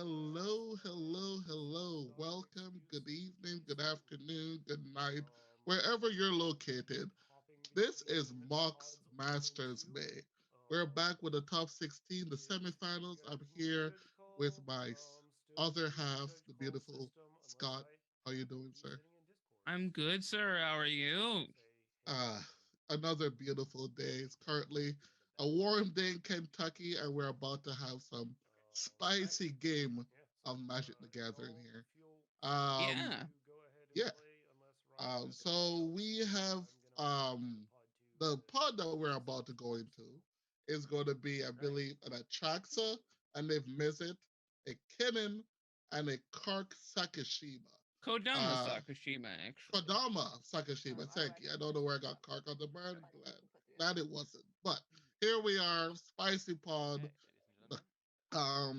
Hello, hello, hello. Welcome, good evening, good afternoon, good night, wherever you're located. This is Mox Masters May. We're back with the top 16, the semifinals. I'm here with my other half, the beautiful Scott. How you doing, sir? I'm good, sir. How are you? Ah, another beautiful day. It's currently a warm day in Kentucky, and we're about to have some spicy game of Magic the Gathering here. Um, Yeah. yeah. So we have um the pod that we're about to go into is going to be, I believe, an Atraxa, and they've missed it, a Kinnan, and a Kark Sakashima. Kodama Uh, Sakashima, actually. Kodama Sakashima. Thank you. I don't know where I got Kark on the burn. Glad it wasn't. But here we are, Spicy Pod.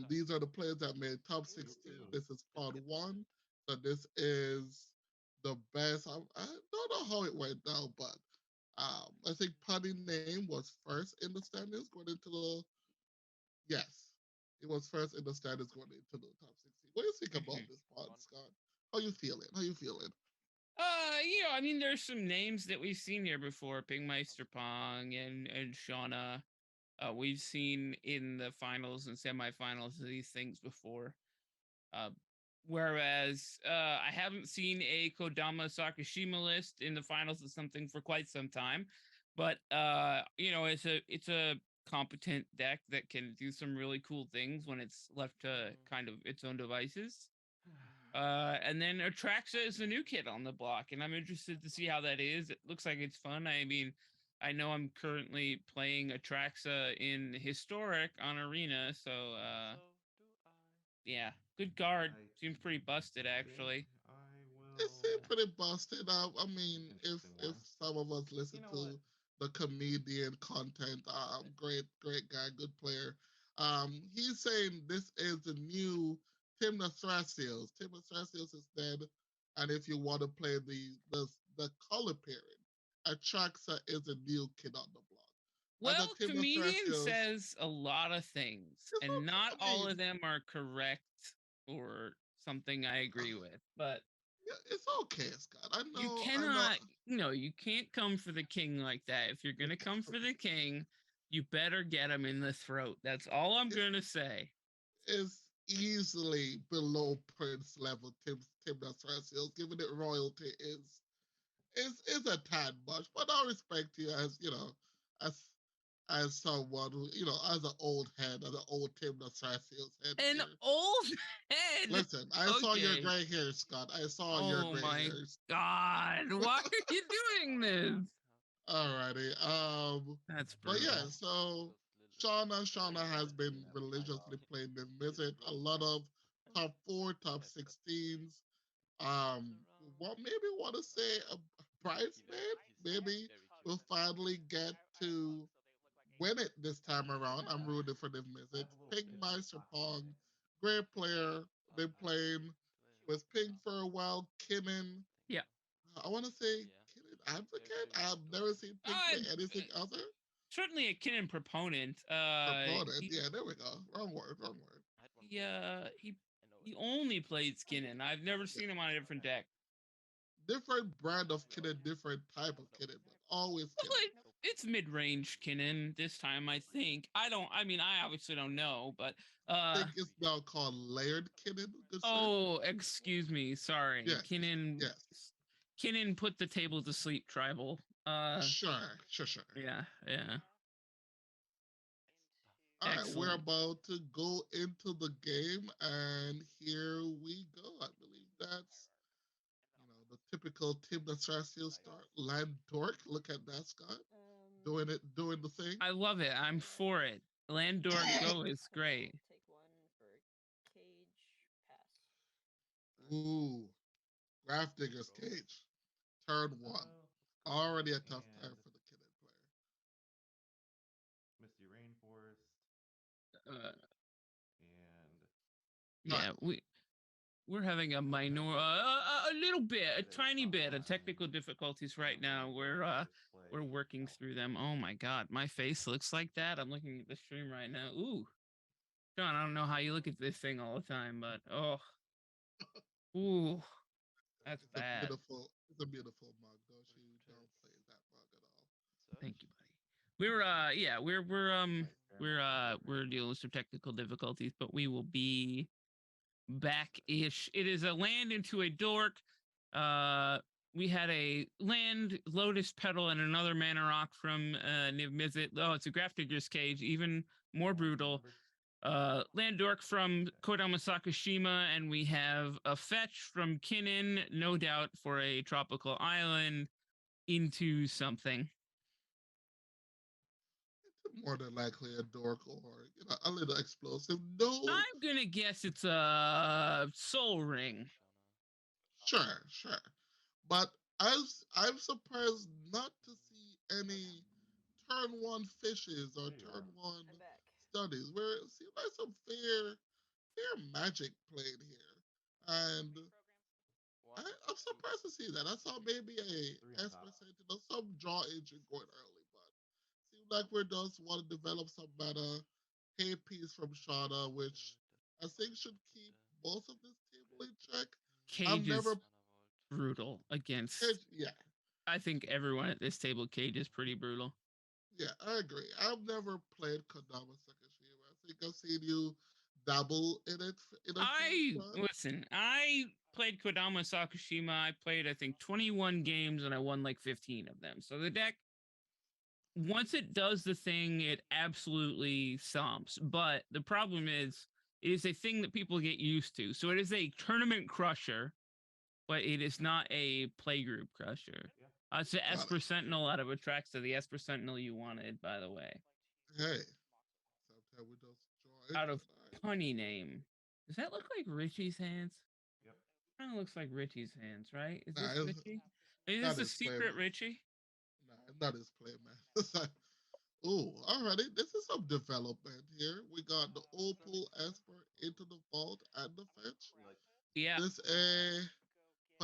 These are the players that made top 16. This is Pod 1. So this is the best. I don't know how it went down, but I think Poddy name was first in the standings going into the. Yes, it was first in the standings going into the top 16. What do you think about hmm this pod, Scott? How you feeling? How you feeling? I mean, there's some names that we've seen here before: Pingmeister Pong and Shauna. We've seen in the finals and semifinals of these things before. Uh, whereas I haven't seen a Kodama Sakashima list in the finals of something for quite some time. But it's a competent deck that can do some really cool things when it's left to kind of its own devices. And then Atraxa is the new kid on the block, and I'm interested to see how that is. It looks like it's fun. I mean, I know I'm currently playing Atraxa in Historic on Arena, so yeah, good guard. Seems pretty busted actually. It's pretty busted. I mean, if some of us listen to the comedian content, great guy, good player. He's saying this is the new Tim Thrasios. Tim Thrasios is dead, and if you want to play the color pairing, Atraxa is a new kid on the block. And the Well, Tim comedian Thrasios says a lot of things, is and not I all of mean, them are correct or something I agree with. But yeah, it's okay, Scott. you I know. cannot, you can't come for the king like that. If you're gonna come for the king, you better get him in the throat. That's all I'm It's gonna say. is easily below Prince level. Tim Nasrasios, giving it royalty is a tad much, but I respect you as as as someone who as an old head, as an old Tim Nasrasios head An here. old head. Listen, I saw your Okay. gray hairs, Scott. I saw your Oh gray my hairs. god. Why are you doing this? Alrighty. That's But yeah, brutal. so Shauna has been religiously playing the visit. A lot of top four, top 16s. What maybe want to say a bridesmaid? Maybe we'll finally get to win it this time around. I'm rooting for the visit. Pink Meister Pong, great player. Been playing with Pink for a while. Kinnan. Yeah. I want to say Kinnan advocate. I've never seen Pink play anything other. Certainly a Kinnan proponent. Proponent. Yeah, there we go. Wrong word. Wrong word. He uh he he only played Kinnan. I've never Yeah. seen him on a different deck. Different brand of Kinnan, different type of Kinnan, but always Well, Kinnan. it's mid-range Kinnan this time, I think. I obviously don't know, but I think it's now called layered Kinnan, good sir. oh, excuse me, sorry. Yes. Yes. Kinnan put the table to sleep, tribal. Sure. Sure. Sure. Yeah, yeah. All right, we're Excellent. about to go into the game, and here we go. I believe that's the typical Tim Nasrasio start. Land Dork, look at that, Scott, doing the thing. I love it. I'm for it. Landor Go is great. Ooh, Gravedigger's Cage, turn one. Already a tough time for the Kinnan Uh, player. All right, yeah, we're having a little bit, a tiny bit of technical difficulties right now. We're working through them. Oh my god, my face looks like that. I'm looking at the stream right now. Ooh, John, I don't know how you look at this thing all the time, but oh, ooh, that's bad. It's a beautiful mug. Don't you don't play that mug at all. Thank you, buddy. Yeah, we're dealing with some technical difficulties, but we will be back ish. It is a land into a dork. Uh, we had a land lotus petal and another mana rock from Niv Mizzet. Oh, it's a Grafdigger's Cage, even more brutal. Land dork from Kodama Sakashima, and we have a fetch from Kinnin, no doubt for a tropical island into something. It's more than likely a dork or a little explosive. No, I'm gonna guess it's a Soul Ring. sure. But I'm surprised not to see any turn one fishes or turn one studies where it seems like some fair magic played here. And I'm surprised to see that. I saw maybe a Esper Sentinel, some draw engine going early, but seems like we're just want to develop some meta hay piece from Shauna, which I think should keep most of this table in check. I've Cage never is brutal against. Cage, yeah, I think everyone at this table, Cage is pretty brutal. yeah, I agree. I've never played Kodama Sakashima. I think I've seen you dabble in it in a few times. I played Kodama Sakashima. I played, I think, 21 games and I won like 15 of them. So the deck, once it does the thing, it absolutely thumps. But the problem is, it is a thing that people get used to. So it is a tournament crusher, but it is not a playgroup crusher. It's the Got Esper it. Sentinel out of Atraxa, the Esper Sentinel you wanted, by the way. Hey, sometimes we just draw Out into of it. All right. punny name. Does that look like Richie's hands? Kind of looks like Richie's hands, right? Is Nah, this Richie? Is not this a his play, secret man. Richie? Nah, it's not his play, man. Oh, alrighty. This is some development here. We got the Opal Esper into the vault and the fetch. Yeah. This a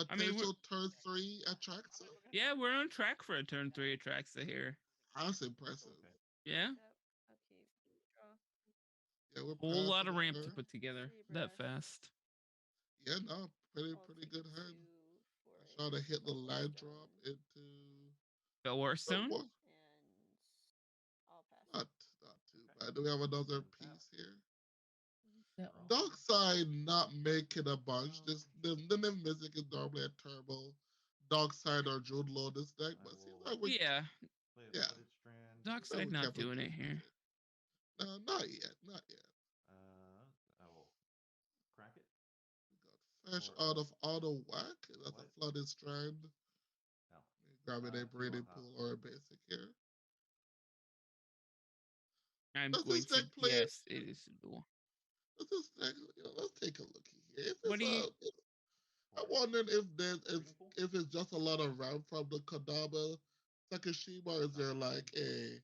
I mean, potential turn three attractor. we're on track for a turn 3 Atraxa here. That's impressive. Yeah. Yeah, we're Whole lot passing of the ramp to turn. put together that fast. Yeah, no, pretty good hand. I try to hit the land drop into Belwarstone? what? Not not too bad. Do we have another piece here? That one. Dark side not making a bunch. This the Nim Music is normally a turbo. Dark side or Jude Law this deck, but it seems like Yeah. yeah, seems like Dockside we not kept it doing it pretty here. legit. No, not yet, not yet. We got Fresh out of auto whack. That's a flooded strand. Grabbing a breeding pool or a basic here. I'm Does going this to deck play? guess it is a duel. Does this deck? Let's take a look here. Is What this do you? I'm wondering if there's if it's just a lot of ramp from the Kadaba Takashima, or is there like a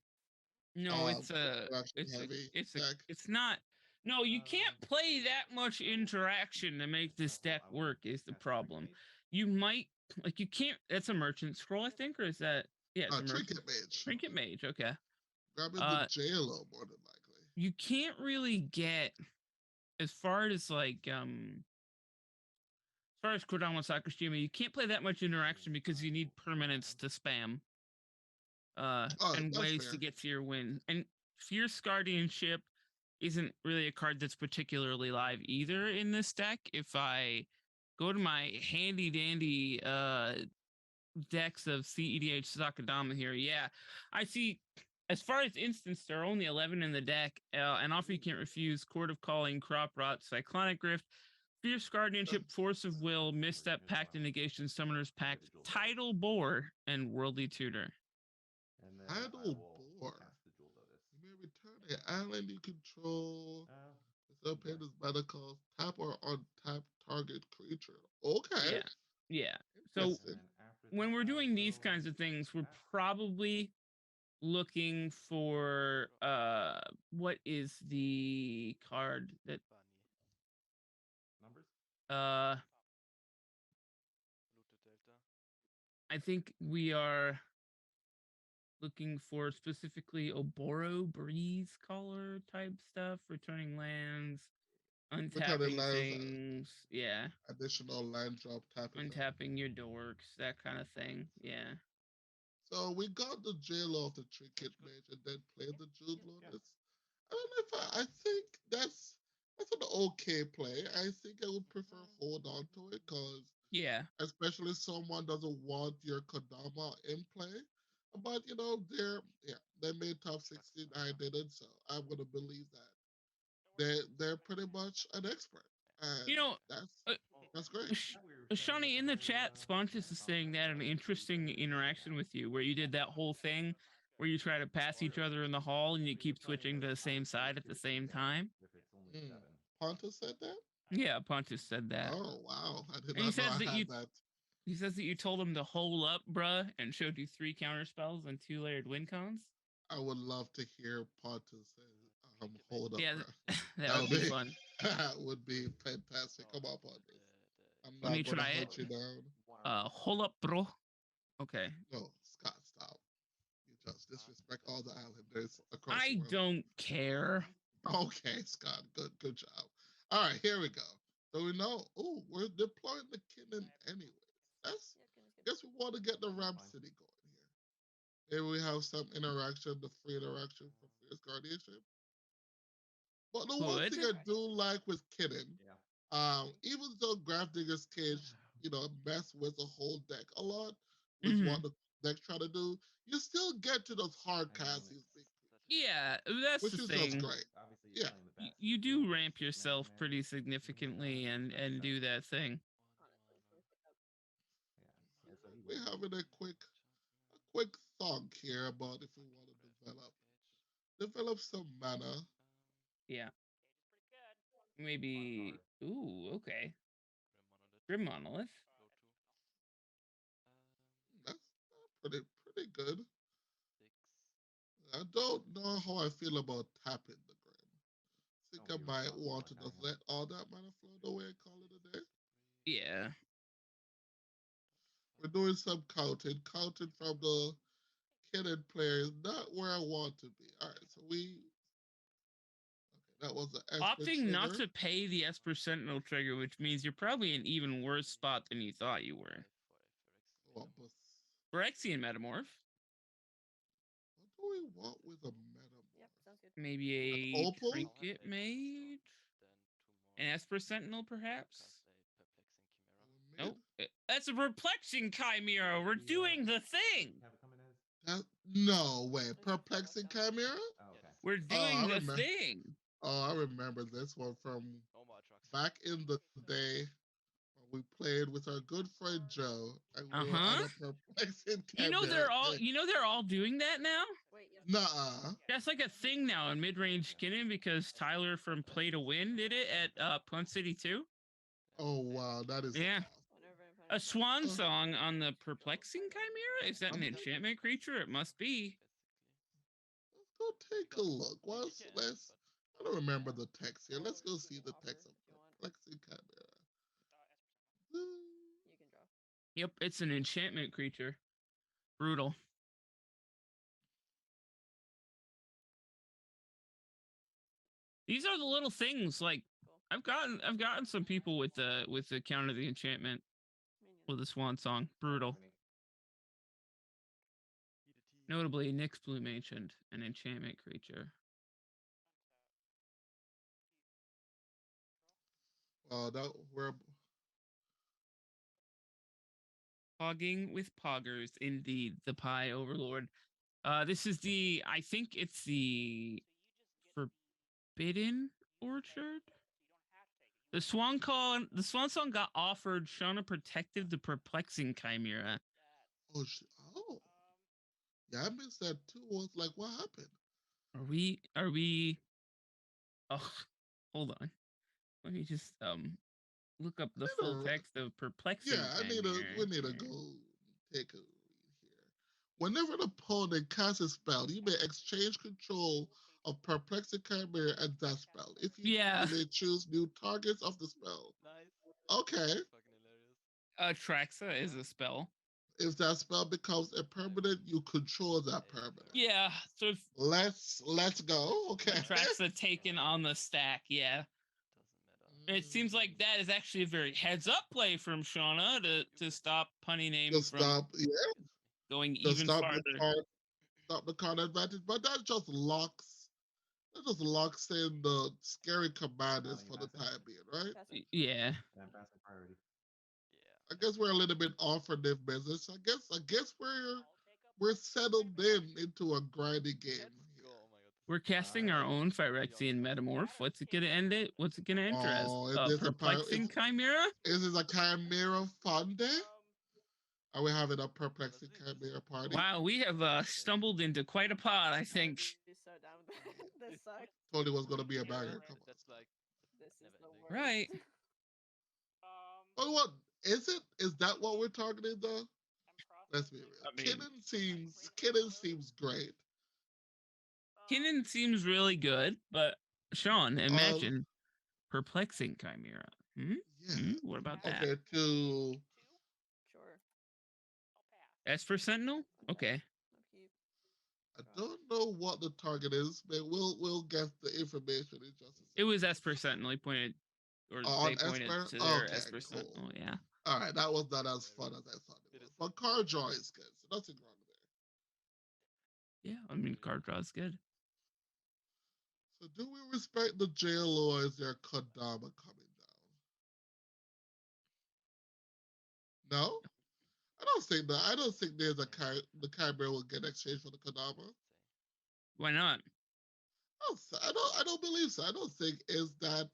No, it's a, interaction heavy deck? it's not. No, you can't play that much interaction to make this deck work. Is the problem? You might like you can't. That's a merchant scroll, I think, or is that? Yeah, it's a merchant. Trinket Mage. Trinket Mage. Okay. Grabbing the Uh, JLo more than likely. you can't really get as far as like as far as Kodama Sakashima, you can't play that much interaction because you need permanents to spam. Oh, And that's ways to fair. get to your win. And Fierce Guardianship isn't really a card that's particularly live either in this deck. If I go to my handy dandy decks of cedh Sakadama here, yeah, I see. As far as instance, there are only 11 in the deck. An offer you can't refuse: Court of Calling, Crop Rot, Cyclonic Rift, Fierce Guardianship, Force of Will, Misstep, Pact and Negation, Summoner's Pact, Tidal Bore, and Worldly Tutor. Idle Boar. You may return an island you control. The subhead is better called tap or untap target creature. Okay. Yeah. Yeah. So Interesting. when we're doing these kinds of things, we're probably looking for what is the card that uh I think we are looking for specifically Oboro Breeze color type stuff, returning lands, Returning untapping lands, things. Yeah, additional land drop tapping them. untapping your dorks, that kind of thing. Yeah. So we got the jail of the Trinket Mage and then played the Jude Lotus. I don't know if I think that's an okay play. I think I would prefer hold on to it because Yeah. especially someone doesn't want your Kodama in play. But they made top 16. I didn't, so I'm gonna believe that they're pretty much an expert, and You know, that's uh, that's great. Shawnee in the chat, Sponges is saying that an interesting interaction with you where you did that whole thing where you try to pass each other in the hall and you keep switching to the same side at the same time. Mm. Ponta said that. Yeah, Pontius said that. Oh wow, I did And he not know says I that had that. you told him to hole up, bruh, and showed you 3 counter spells and 2 layered win cons. I would love to hear Ponta say, "Hold up, Yeah, bro." that That would would be be fun. that would be fantastic. Come on, Ponta. I'm Let me not gonna try it. hunt you down. Hole up, bro. Okay. No, Scott, stop. You just disrespect all the islanders across the I world. don't care. Okay, Scott. Good job. All right, here we go. So we know. Oh, we're deploying the Kinnan anyways. That's. Guess we want to get the Ram City going here. Here we have some interaction, the free interaction for Fierce Guardianship. But the one thing Good. I do like with Kinnan, even though Digger's Cage, mess with the whole deck a lot with Hmm. what the deck's trying to do, you still get to those hard casts, these big creatures, Yeah, that's the which is just thing. great. Yeah. You do ramp yourself pretty significantly and do that thing. We're having a quick thought here about if we want to develop some mana. Yeah. Maybe. Ooh, okay. Grim Monolith. That's pretty good. I don't know how I feel about tapping the Grim. I think I might want to just let all that mana float away and call it a day. Yeah. We're doing some counting. Counting from the Kinnan player is not where I want to be. All right, so that was the Esper Opting not trigger. to pay the Esper Sentinel trigger, which means you're probably in even worse spot than you thought you were. What, but Phyrexian Metamorph. what do we want with a metamorph? Maybe An a opal? Trinket Mage? An Esper Sentinel, perhaps? Mid? Nope. That's a perplexing chimera. We're doing the thing. That, no way. Perplexing Chimera? We're Oh, doing I the remember. thing. Oh, I remember this one from back in the day when we played with our good friend Joe, and we were on Uh-huh. a perplexing Chimera. They're all doing that now? Nuh-uh. That's like a thing now in mid-range skinning because Tyler from Play to Win did it at Punt City 2. Oh wow, that is Yeah. awesome. A swan Uh, song on the perplexing chimera? Is that an I'm enchantment creature? It must be. Let's go take a look. I don't remember the text here. Let's go see the text of perplexing Chimera. Yep, it's an enchantment creature. Brutal. These are the little things like I've gotten some people with the counter the enchantment with a swan song. Brutal. Notably, Nyx Bloom Ancient, an enchantment creature. That we're Pogging with poggers, indeed. The Pie Overlord. This is I think it's the Forbidden Orchard. The Swan Song got offered. Shauna protected the perplexing chimera. oh oh yeah, I missed that too. I was like, what happened? Are we? Oh, hold on. Let me just look up I the need full a text of perplexing yeah. We chimera need to here. go take a read here. Whenever an opponent casts a spell, you may exchange control of perplexing chimera and that spell. If you do, Yeah, you may choose new targets of the spell. Okay. Traxa is a spell. If that spell becomes a permanent, you control that permanent. Yeah, so if Let's go. Okay. tracks the taken on the stack, yeah. It seems like that is actually a very heads up play from Shauna to stop punny name To from stop, yeah, going to even farther. stop the card advantage, but that just locks in the scary commanders for the time being, right? Yeah. And passing priority. I guess we're a little bit off for this business. I guess we're settled into a grindy game here. We're casting our own Phyrexian Metamorph. What's it gonna end it? What's it gonna enter as? Oh, it is Perplexing Chimera? Is this a Chimera fun day? Are we having a perplexing Chimera party? Wow, we have stumbled into quite a pod, I think. So down with that. This sucks. Told you it was gonna be a banger. Come on. This is the worst. Right. Oh, what is it? Is that what we're targeting though? Let's be real. I mean- Kitten seems great. Kinnan seems really good, but Sean, imagine perplexing Chimera. Yeah. What about that? Okay, to Sure. As for Sentinel? Okay. Upkeep. I don't know what the target is, but we'll get the information in just a second. It was Esper Sentinel. He pointed, or On they pointed Esper? to their Okay, Esper cool. Sentinel. Yeah. All right, that was not as fun as I thought it was. But card draw is good, so nothing wrong there. Yeah. I mean, card draw is good. So do we respect the jail or is there Kodama coming down? No? I don't think that. I don't think there's the Chimera will get exchanged for the Kodama. Why not? I don't believe so. I don't think is that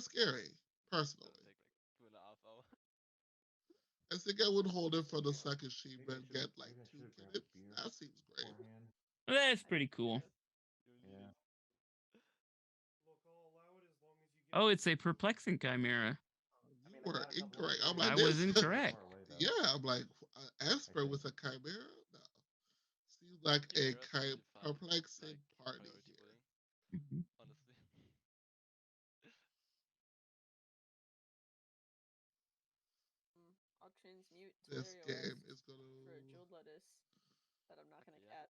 scary, personally. I think I would hold it for the second sheep and get like maybe I 2 should've grabbed kittens. beer That seems great. beforehand. Well, that's pretty cool. Yeah. Oh, it's a perplexing Chimera. You were incorrect. I'm I like, was this. incorrect. Yeah, I'm like, Esper with a Chimera? No. Seems like a perplexing party here. Mhm. Auctions mute This Telerio game West is for a gonna. jeweled lettuce that I'm not gonna cat.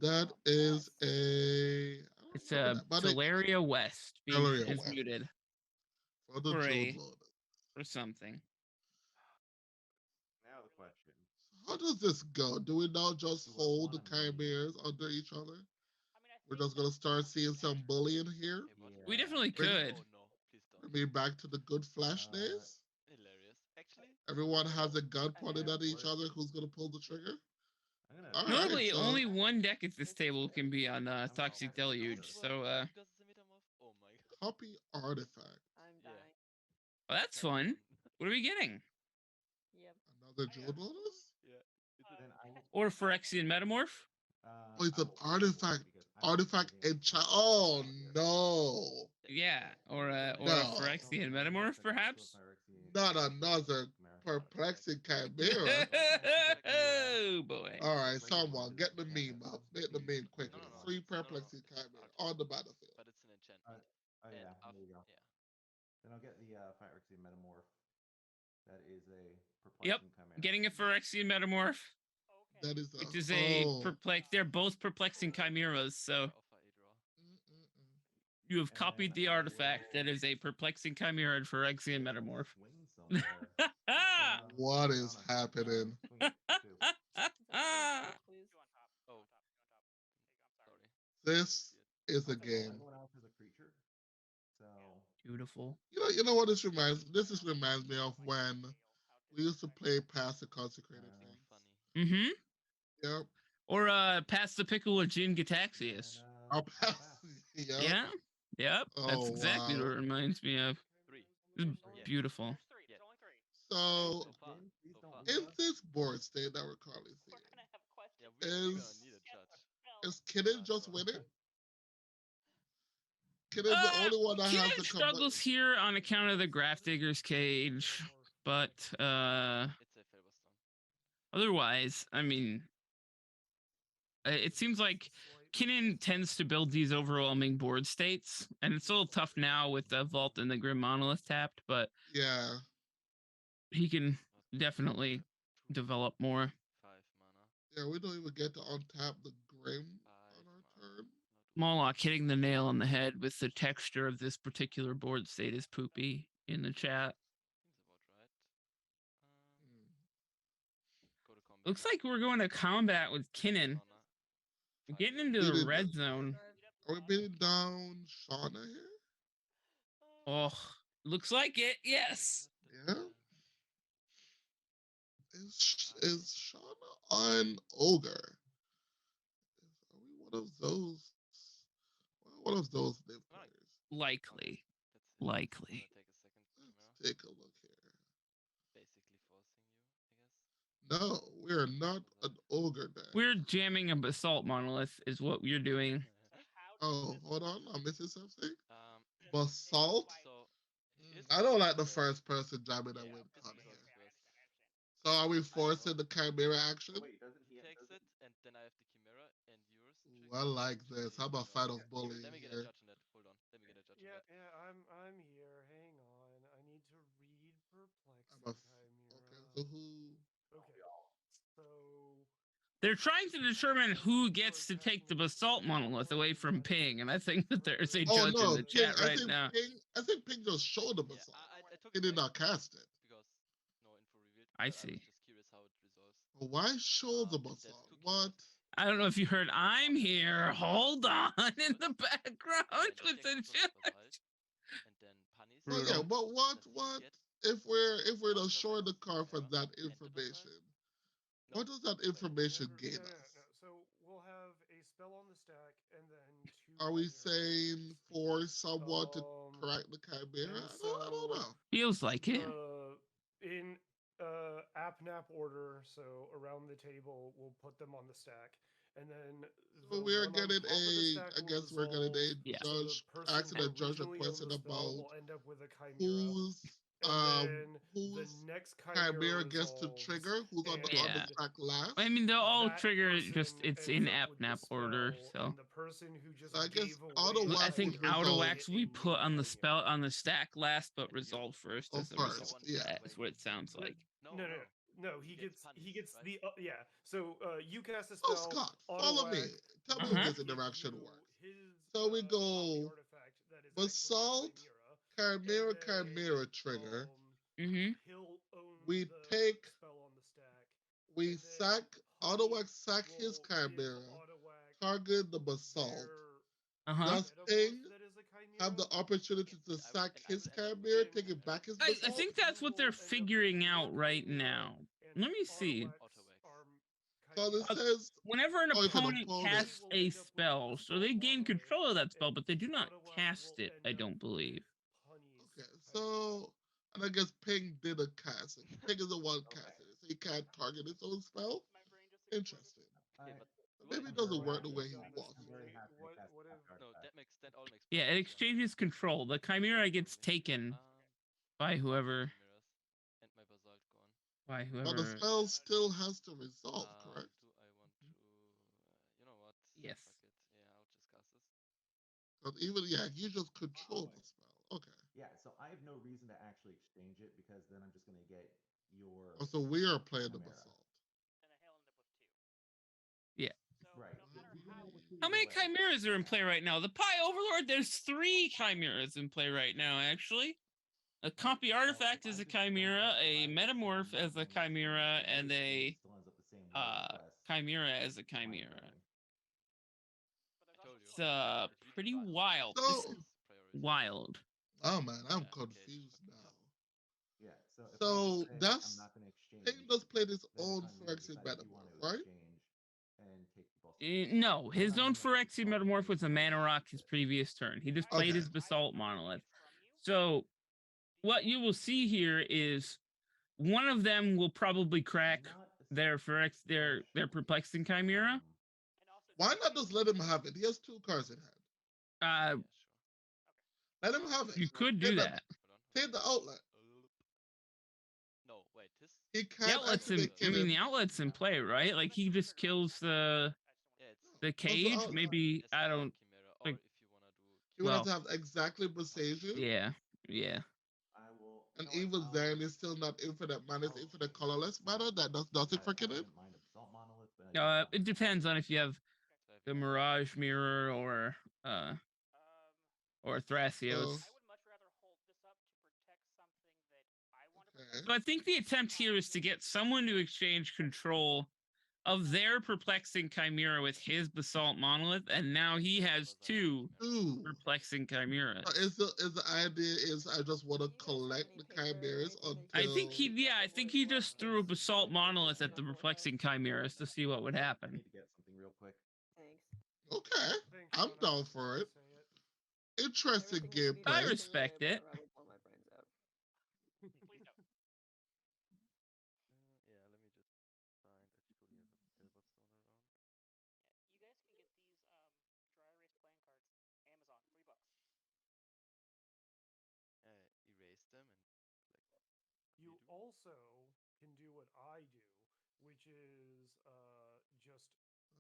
That is a. I don't It's remember a that, but it- Teleria West Teleria is West. muted for the for Jeweled a- Lotus. or something. Now the question. How does this go? Do we now just hold the chimeras under each other? We're just gonna start seeing some bullying here. We definitely Bring- could. Bring me back to the good Flash days. Everyone has a gun pointed at each other. Who's gonna pull the trigger? I'm gonna. All right, Normally, so- only one deck at this table can be on Toxic Deluge. So, Copy artifact. I'm dying. well, that's fun. What are we getting? Yep. Another Jeweled Lotus? Then I will, Or Phyrexian Metamorph? Oh, it's I an will artifact. because I'm Artifact getting and Oh here. no! Yeah, or a No. Phyrexian Metamorph, perhaps? Not another perplexing chimera. Oh boy. All right, someone get the meme up. Get the meme quickly. Free perplexing chimera on the battlefield. But it's an enchantment. Oh yeah, And there you go. Yeah. Then I'll get the Phyrexian Metamorph. That is a Yep, perplexing chimera. getting a Phyrexian Metamorph, That is which is a oh. perplex. They're both perplexing chimeras, so Alpha Hydra. Mm-mm-mm. you have And copied then the I artifact that will- is a perplexing chimera and Phyrexian Metamorph. Swing somewhere. What is happening? Swing it, too. Please. Oh. Sorry. This is a I'll take game. Everyone else is a creature. So Beautiful. You know what this reminds me of when we used to play past the consecrated things. Funny. Mm-hmm. Yep. Or pass the pickle with Jin Gataxius. and, I'll pass. Yep. Yeah. Yep. That's Oh, exactly wow. what it reminds me of. 3. This is Yeah. beautiful. Yeah. So So far. Please So don't far. leave in us. this board state that we're currently seeing, Yeah, we're gonna is- need a judge. is Kidden just winning? Kidden's the only one that has Keenan the struggles here on account of the Grafdigger's Cage, but It's a Filibustone. otherwise, I mean, it seems like Kinnan tends to build these overwhelming board states, and it's a little tough now with the Vault and the Grim Monolith tapped, but Yeah. he can definitely develop more. 5 mana. Yeah, we don't even get to untap the Grim 5 on our mana. turn. Moloch hitting the nail on the head with the texture of this particular board state is poopy in the chat. Seems about right. Hmm. Go to combat. Looks like we're going to combat with Kinnan. Shauna. We're 5 getting mana. into the Beating red the- zone. Are we beating down Shauna here? Oh, looks like it. Yes. Yeah. Is Shauna on Ogre? Are we one of those? One of those live players? Likely. That's it. Likely. It's gonna take a second, Chimera. Let's take a look here. Basically forcing you, I guess. No, we are not an ogre deck. We're jamming a basalt monolith, is what you're doing. Oh, hold on, I'm missing something. um, Basalt. so I don't like the first person jamming that win this con goes here. first. So are we forcing the Chimera action? Wait, doesn't he? Takes it, and then I have the Chimera and yours. Ooh, I like this. How about Final Bully Let me get a here? judge on that. Hold on. Let me get a judge on Yeah, that. yeah, I'm here. Hang on. I need to read I'm Perplexing okay, Chimera. so who? Okay. So They're trying to determine who gets to take the basalt monolith away from Ping, and I think that there's a Oh judge in no, the Ping. chat right now. I think Ping just showed the Yeah, basalt. I took He it did back not cast it. because no info revealed. I but I see. was just curious how it resolves. Why show the There's basalt? two What? I don't know if you heard. I'm here. Hold on in the background And with then the Deck controls judge. Basalt, and then Panis. Well, yeah, Brutal. but what? Does he What? get If we're to show the Outer card for Chimera that and the Basalt? information, No, what does that wait. information no, gain no, us? no. So we'll have a spell on the stack and then two. Are we Chimeras. saying for someone to correct the Chimera? and I don't know. Feels like it. In app nap order, so around the table, we'll put them on the stack, and then So the we are one on getting top of the a, stack I will guess we're getting a resolve, Yeah. so the judge person asking who a judge a originally owned question the spell about will end up with a chimera, whose and then the whose next Chimera gets to resolves, trigger, who's on the Yeah. stack last. I mean, they'll all that trigger. Just person it's ends in up app with the nap order. spell, So and the person who just So I guess gave away auto the I whack think would chimera auto resolve. wax get a we new put on the spell chimera. on the stack last, but And you- resolve first Oh, as a first, result. yeah. That is what it sounds But- like. No, he gets Panis, right? the yeah. So you cast a Oh, spell. Scott, auto follow me. whack, Tell me Uh-huh. how this give interaction you works. his, So we copy go artifact that is Basalt, actually a chimera, and Chimera then, trigger. Mm-hmm. He'll own We the take- spell on the stack. We and then sack auto Honey wax sack his will give Chimera, Autowhack target the basalt. their Uh-huh. Does metamorph Ping that is a have the chimera, opportunity to I would- sack and I his would end up- Chimera, and- taking back his I basalt? think that's what they're You will end up with figuring your out right chimera now. and Let me see. Autowhack's Autowax. are So this chimera. says Whenever an Oh, it's an opponent opponent. casts Will a end up with spell, the so they spell gain monolith, control of that spell, and but they do not Autowhack cast will it, end I up don't with believe. Honey's okay. chimera. So and I guess Ping did a cast it. Ping is the one casting it, so he can't target his own spell. Interesting. Yeah, but Maybe it what- doesn't very work the happy way he with that. wants. I'm very happy to What- cast what that if- card No, back. that all makes. Yeah, it perfect sense. exchanges control. The Chimera gets taken by whoever. Chimeras and my basalt gone. By But the whoever. spell still has to resolve, correct? Do I want to? You know what? Yes. Fuck it. Yeah, I'll just cast this. But even you just control the spell. Okay. Yeah, so I have no reason to actually exchange it because then I'm just going to get your. Oh, so we are playing the Chimera. basalt. Yeah. Right. How many chimeras are in play right now? The Pie Overlord, there's 3 chimeras in play right now, actually. A copy artifact is a chimera, a metamorph as a chimera, and a chimera as a chimera. I told you. It's pretty wild. This So- is wild. Oh man, I'm Yeah, okay, confused fuck now. Yeah, so if I So just say that's- I'm not going to exchange. Ping does play this then own on you Phyrexian decide if you metamorph, want to right? exchange and take the basalt. No, his own Phyrexian Metamorph was a mana rock his previous turn. He just played Okay. his Basalt Monolith. So, what you will see here is one of them will probably crack their Perplexing Chimera. Why not just let him have it? He has 2 cards in hand. Uh, Yeah, sure. Let him have it. you could do Take the- that. Hold on. Take the outlet. No, wait. This. He The can't outlet's in, activate I mean, Kinnan. the outlet's in play, right? Like, he just kills the Yeah, it's. the cage. outlet? Maybe, as I a don't, Chimera, or like- if you wanna do. You would have well, to have exactly precision. yeah, yeah. I will And You know even what? then, it's still not infinite mana. It's infinite colorless mana. That does nothing for I Kinect. wouldn't mind a basalt monolith, but I do It depends on if you have the Mirage Mirror uh or Thrasios. So, okay. So I think the attempt here is to get someone to exchange control of their perplexing chimera with his basalt monolith, and now he has two Ooh. perplexing chimeras. Is the idea is I just want to collect the chimeras until I think he just threw a basalt monolith at the perplexing chimeras to see what would I happen. need to get something real quick. Thanks. Okay, Thanks, I'm Shauna. down for it. Say it. Interesting Everything needs to be I gameplay. respect it. or I will blow my brains out. Yeah, let me just find a tutorial of Silverstone around. Erase them and like You redo. also can do what I do, which is just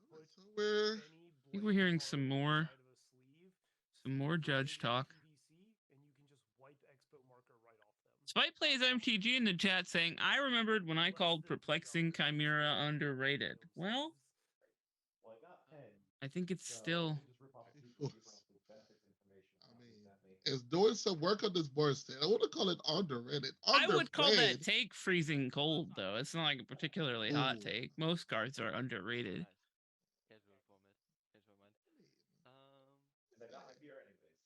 put So we're any I think we're blank hearing card some more inside of a sleeve, Judge throw it into talk. PVC, and you can just wipe expo marker right off them. Spite plays MTG in the chat saying, I remembered when I called perplexing chimera underrated. Well, Well, I got 10. I think it's So still. let me just rip off the sequence, rip off the benefits information I Tommy mean, sent me. it's doing some work on this board state. I wouldn't call it underrated. I would call that Underplayed. take freezing cold, though. It's not like a particularly hot Ooh. take. Most cards are underrated. Nice. Casual format. Change my mind. And I got my beer anyways.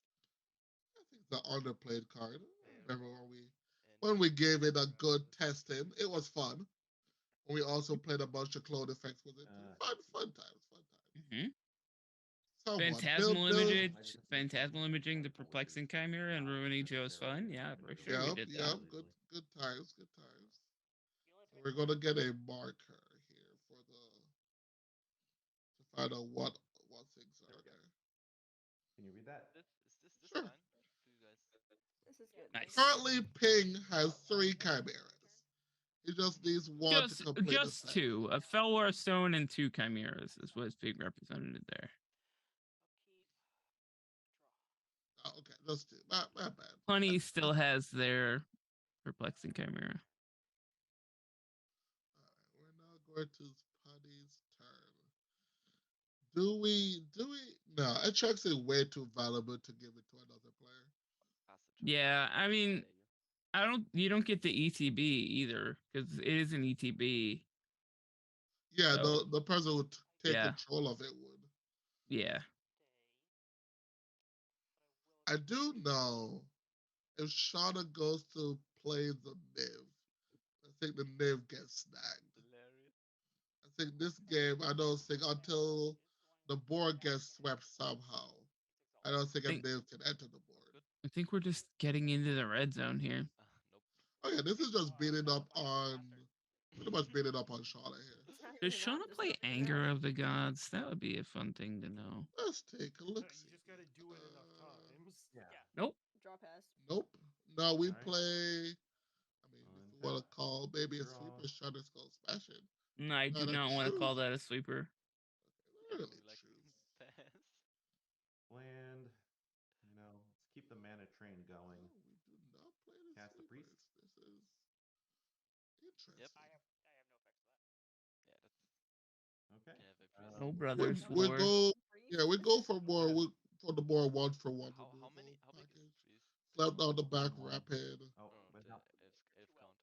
I think it's an underplayed card. I remember and when we gave it a good testing. It was fun. We also played a bunch of clone effects with it. Fun times. Mm-hmm. Somewhat. Phantasmal imaging, the perplexing chimera, and ruining Joe's fun. Yeah, for sure we did that. Good times. So we're gonna get a marker here for to find out what things are there. Can you read that? Is this Sure. fine for you guys? This is good. Nice. Currently, Ping has 3 chimeras. He just needs one to complete Just the set. 2. A Felwar Stone and 2 chimeras is what's being represented there. Oh, okay, just 2. My bad. Honey still has their perplexing chimera. All right, we're now going to Putty's turn. Do we? No, it checks it way too valuable to give it to another player. Yeah, I mean, you don't get the ETB either because it is an ETB. Yeah, So, the person who take control of it would. Yeah. I do know if Shauna goes to play the Niv, I think the Niv gets snagged. Hilarious. I think this game, I don't think until the board gets swept somehow, I don't think a Niv can enter the board. I think we're just getting into the red zone here. Nope. Oh yeah, this is just beating up on, pretty much beating up on Shauna here. Does Shauna play Anger of the Gods? That would be a fun thing to know. Let's take a look. You just gotta do it enough times. Yeah. Nope. Draw pass. Nope. No, we Alright. play. I mean, if you want to call maybe a Draw. sweeper Shadow Skull smashing. No, I do not want to call that a sweeper. Really like choose. pass. Land. You know, let's keep the mana train going. No, we do not play the Cast the sweepers. priest. This is interesting. Yep. Yeah, that's. Okay. Can have a priest. No brothers We war. go. Yeah, we go for more. For the more 1-for-1 How removal big is package. the priest? Slap down the back 1/1. rapid. Oh, Oh, but the not. elf count.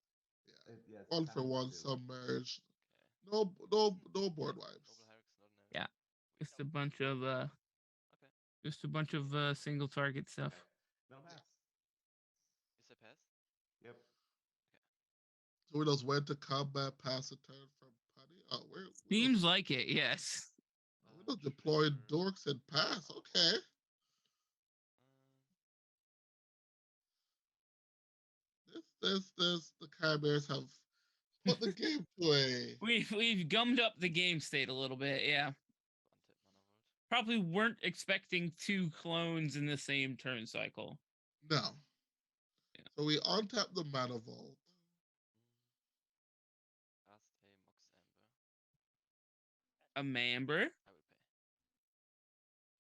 Yeah. Yeah, it's 1-for-1 2. submerge. Okay. No board wipes. Noble Hierarch's not an elf. Yeah. Weak. Just a bunch of Okay. just a bunch of single target stuff. Okay. Metal pass. You said pass? Yep. So we just went to combat, pass a turn from Putty. Oh, Seems like it, yes. we just deployed dorks and pass. Okay. The Chimeras have put the game to a. We've gummed up the game state a little bit, yeah. Untap Mana Vault. Probably weren't expecting 2 clones in the same turn cycle. No. Yeah. So we untap the Mana Vault. Cast a Mox Amber. A Mamber I will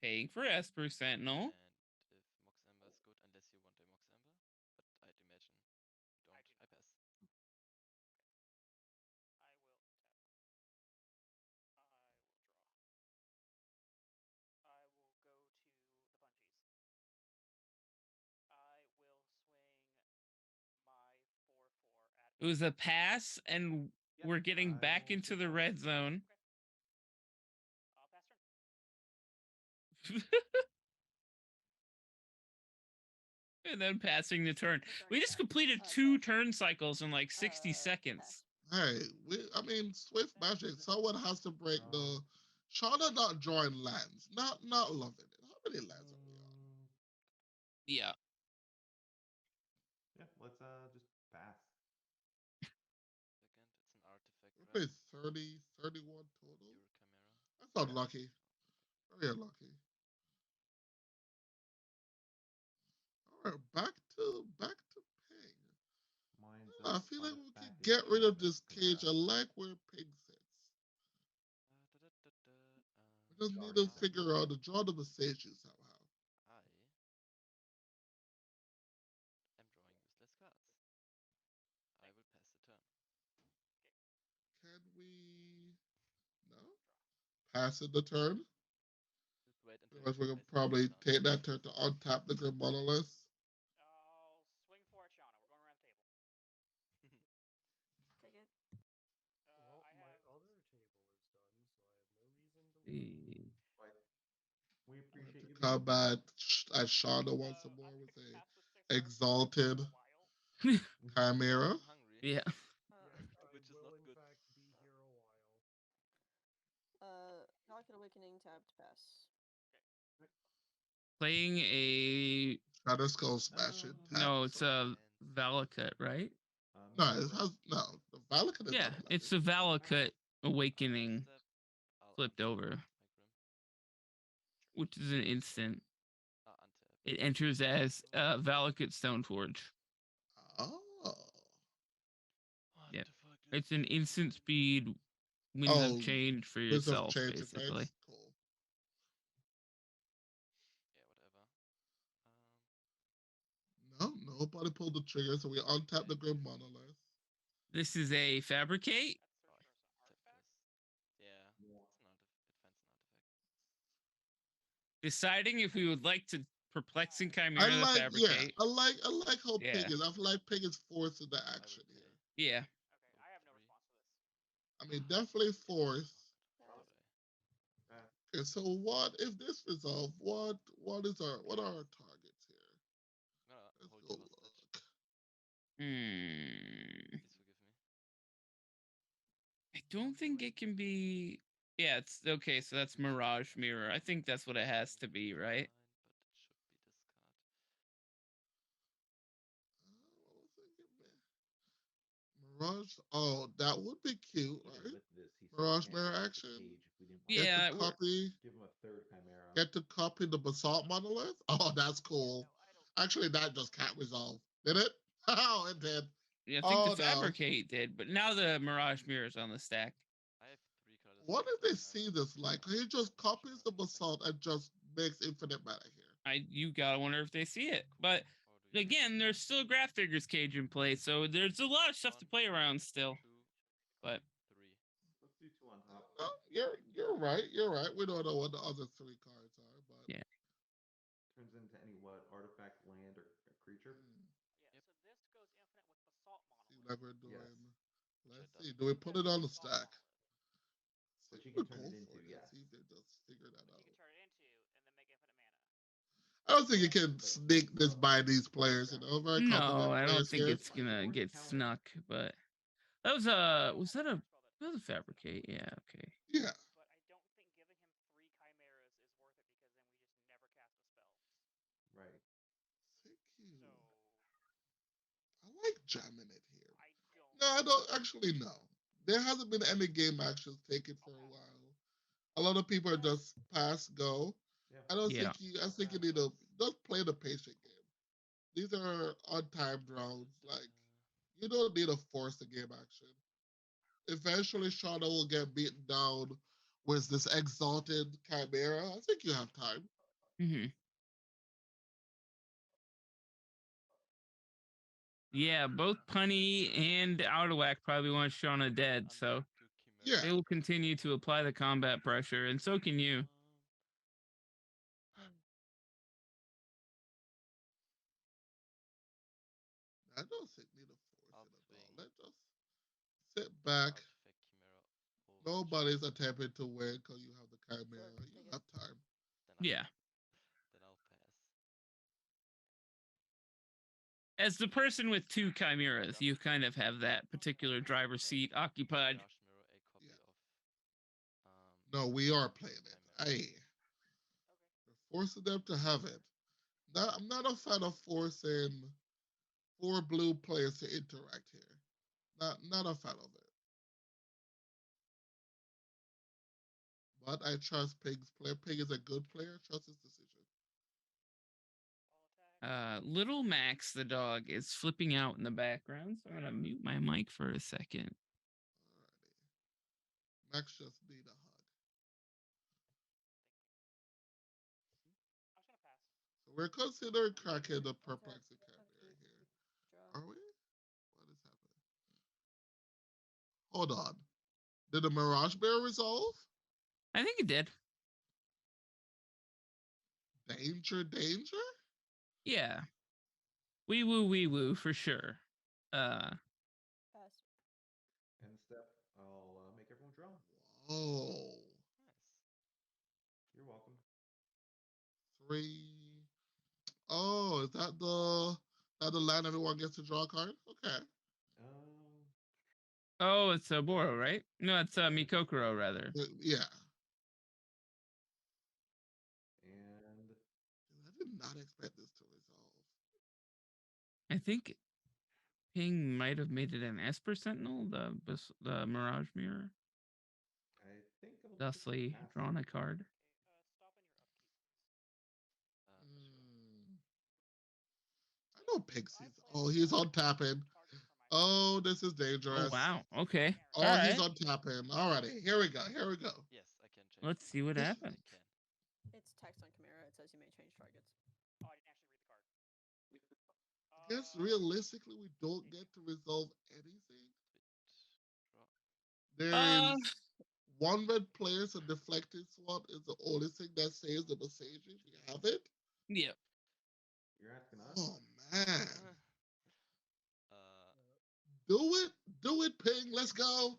pay. paying for Esper Sentinel. And if Mox Amber is good, unless you want a Mox Amber, but I'd imagine It was a pass, and we're getting I back will into say the pass. red zone. And then passing the turn. We just completed 2 turn cycles in like 60 seconds. Hey, I mean, Swift Magic. Someone has to break the. Shauna not drawing lands. Not loving it. How many lands are we on? Yeah. Yeah, let's just pass. Second, it's an artifact, We right? played 30, 31 total. Your camera. That's unlucky. Very unlucky. All right, back to Ping. Mine's I feel like we artifact can is get rid of Children's this cage. I Chimera. like where Ping sits. We just need to Artifact. figure out the draw to the Seju somehow. I am drawing useless cards. I will pass the turn. Can we? No. Pass it the turn. Just wait until Otherwise, we're he gonna plays probably his turn. take that turn to untap the Grim Monolith. I'll swing for it, Shauna. We're going around the table. Take it. Well, I my have. other table is done, so I have no reason to leave. We appreciate you. Combat as Shauna wants some more I'm with gonna a pass with 6 exalted for a while. Chimera. I'm hungry. Yeah. Yes, I Which is will not in good. fact be here a while. Delicate Awakening tapped pass. Playing a. Shadow Skull Smashing. No, it's a And Valakut, right? No, it has no. The Valakut is Yeah, not it's a Valakut Awakening step. I'll flipped untap over, my Grim. which is an instant. Untap. It enters as Valakut Stoneforge. Oh. What Yeah. the fuck is It's an this? instant speed Winds of Oh, Change for Winds of yourself, Change basically. effects. Cool. Yeah, whatever. No, nobody pulled the trigger, so we untap the Grim Monolith. This is a Fabricate. Oh, tap this. Yeah, it's an advanced artifact. Deciding if we would like to Perplexing I Chimera the like, yeah, Fabricate. I like how Yeah. Pig is. I feel like Pig is forced into I will action pay. here. Yeah. Okay, I have no response to this. I mean, definitely forced. Sorry. Okay, so what if this resolve? What are our targets here? I'm gonna Let's hold go you hostage. look. Hmm. Please forgive me. I don't think it can be. Yeah, it's okay. So that's Mirage Mirror. I think that's what it has to be, right? But it should be discard. Mirage. Oh, that would be cute, Even right? with this, he still Mirage can't Mirror get the action. cage if we didn't buy Get it. Yeah, to we're. copy. Give him a third Chimera. Get to copy the Basalt Monolith. Oh, that's cool. Actually, that just can't resolve. Did it? Oh, it did. Yeah, I think Oh the no. Fabricate did, but now the Mirage Mirror is on the stack. I have 3 colors. What if so they I'm see this like? He just copies the Basalt and just makes infinite mana here. You gotta wonder if they see it. But Or do you again, there's still a Graph Figures cage in play, so there's a lot of stuff to play around still. 2, But 3. Let's do 2 on top. No, you're right. You're right. We don't know what the other 3 cards are, but yeah. Turns into any what? Artifact, land, or a creature? Yeah, so this goes infinite with Basalt See Monolith. like we're doing. Yes. Let's Shut see. up. Do we put it on the stack? Which See you if can we turn go it for into, it. yes. See if they just figure that You out. can turn it into and then make infinite mana. I don't think you can sneak this by these players. You know, very No, competent I don't players think here. it's gonna get snuck. But that was that a Fabricate? Yeah, okay. Yeah. But I don't think giving him 3 chimeras is worth it because then we just never cast the spells. Right. Thank you. So I like jamming it here. I don't. No, I don't actually know. There hasn't been any game actions taken for a while. A lot of people are just pass go. Yeah. I don't Yeah. think you. I think you need to just play the patient game. These are untimed rounds. Like you don't need to force the game action. Eventually, Shauna will get beaten down with this exalted chimera. I think you have time. Mm-hmm. Yeah, both Punny and Out of Whack probably want Shauna dead, so Yeah. they will continue to apply the combat pressure, and so can you. I don't think need to force anything at all. Upswing. Let's just sit back. Artifact Chimera. Nobody's attempting to win because you have the Chimera. Sure, You take have time. Yeah. Then I'll pass. As the person with 2 chimeras, you kind of have that particular driver's seat occupied. Mirage Mirror, a copy Yeah. of. No, we are playing it. Chimera. Hey, we're forcing them to have it. I'm not a fan of forcing 4 blue players to interact here. Not a fan of it. But I trust Pig's play. Pig is a good player. Trust his decision. All attack. Little Max the dog is flipping out in the background, so I'm gonna mute my mic for a second. Alrighty. Max just need a hug. I'm just gonna pass. So we're considering cracking the perplexing Chimera Upkeep. here. Draw. Are we? What is happening? Hold on. Did the Mirage Bear resolve? I think it did. Danger, danger? Yeah. Wee woo for sure. Pass. End step. I'll make everyone draw. Whoa. Nice. You're welcome. 3. Oh, is that the land everyone gets to draw a card? Okay. Oh, it's Boro, right? No, it's Mikokoro rather. Yeah. And Dude, I did not expect this to resolve. I think Ping might have made it an Esper Sentinel, the Mirage Mirror. I think it'll Thusly pass. drawn a card. Stop in your upkeep, please. I know Pig sees. Oh, he's on tapping. Oh, this is dangerous. Oh wow. Okay. Oh, All he's right. on tapping. Alrighty, here we go. Here we go. Yes, I can change. Let's see what I happens. can. It's text on Chimera. It says you may change targets. Oh, I didn't actually read the card. I guess realistically, we don't get to resolve anything. Draw. There is one red player, so deflected swap is the only thing that saves the Bessages. We have it. Yeah. You're asking us? Oh man, Uh, do it, Ping. Let's go.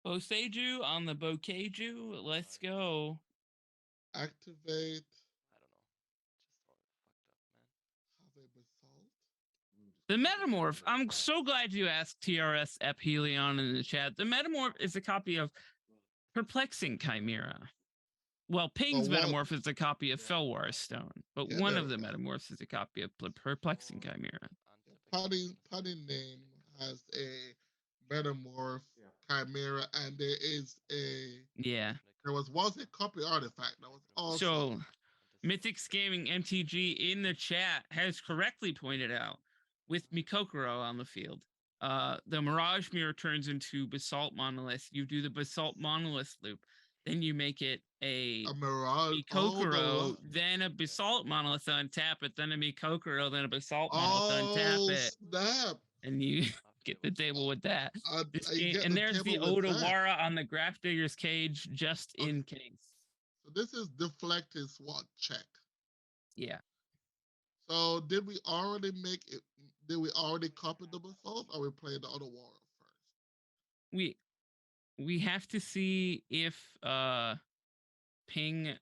Boseiju on the Bokeiju. Let's go. Activate. I don't know. Just all fucked up, man. Have a basalt. The Metamorph. I'm so glad you asked TRS Ep Helion in the chat. The Metamorph is a copy of Perplexing Chimera. Well, Ping's Metamorph is a copy of Felwar Stone, but Yeah, one there of we the go. Metamorphs is a copy of Perplexing Chimera. Putty name has a Metamorph Chimera, and there is a Yeah. there was a copy artifact that was also. So, Mythics Gaming MTG in the chat has correctly pointed out, with Mikokoro on the field, the Mirage Mirror turns into Basalt Monolith. You do the Basalt Monolith loop, then you make it a Mirage Mikokoro, then a Basalt Monolith on tap it, then a Mikokoro, then a Basalt Monolith on tap it, snap! and you get the table with that. And there's the Odawara on the Grafdigger's Cage, just in case. So this is deflected swat check. Yeah. So did we already make it? Did we already copy the basalt, or we played the Odawara first? We have to see if Ping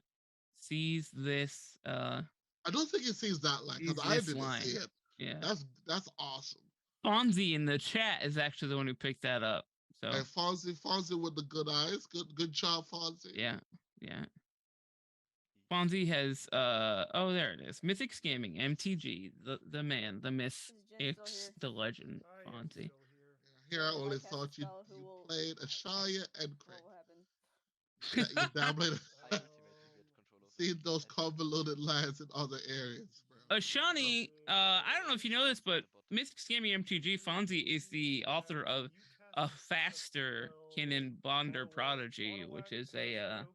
sees this. I don't think he sees that line because I didn't see it. Yeah. That's awesome. Fonzie in the chat is actually the one who picked that up. So and Fonzie with the good eyes. Good job, Fonzie. Yeah. Fonzie has oh, there it is. Mythics Gaming, MTG, the man, the myth, the legend, Fonzie. Here I only thought you played Ashaya and Craig. You downplayed see those convoluted lines in other areas, bro. Ashani, I don't know if you know this, but Mythics Gaming MTG, Fonzie is the author of a faster Kinnan Bonder Prodigy, which is a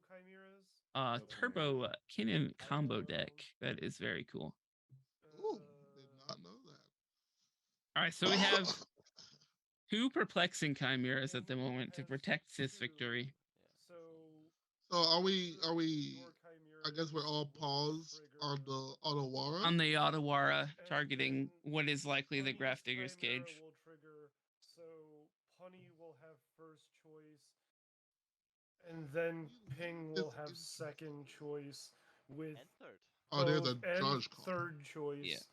turbo Kinnan combo deck that is very cool. Ooh, did not know that. All right, so we have 2 Perplexing Chimeras at the moment to protect this victory. So are we? I guess we're all paused on the Odawara. On the Odawara, targeting what is likely the Grafdigger's Cage. Will trigger first choice, and then Ping will have It's second choice with And third. Oh, there's a both and judge call. third choice.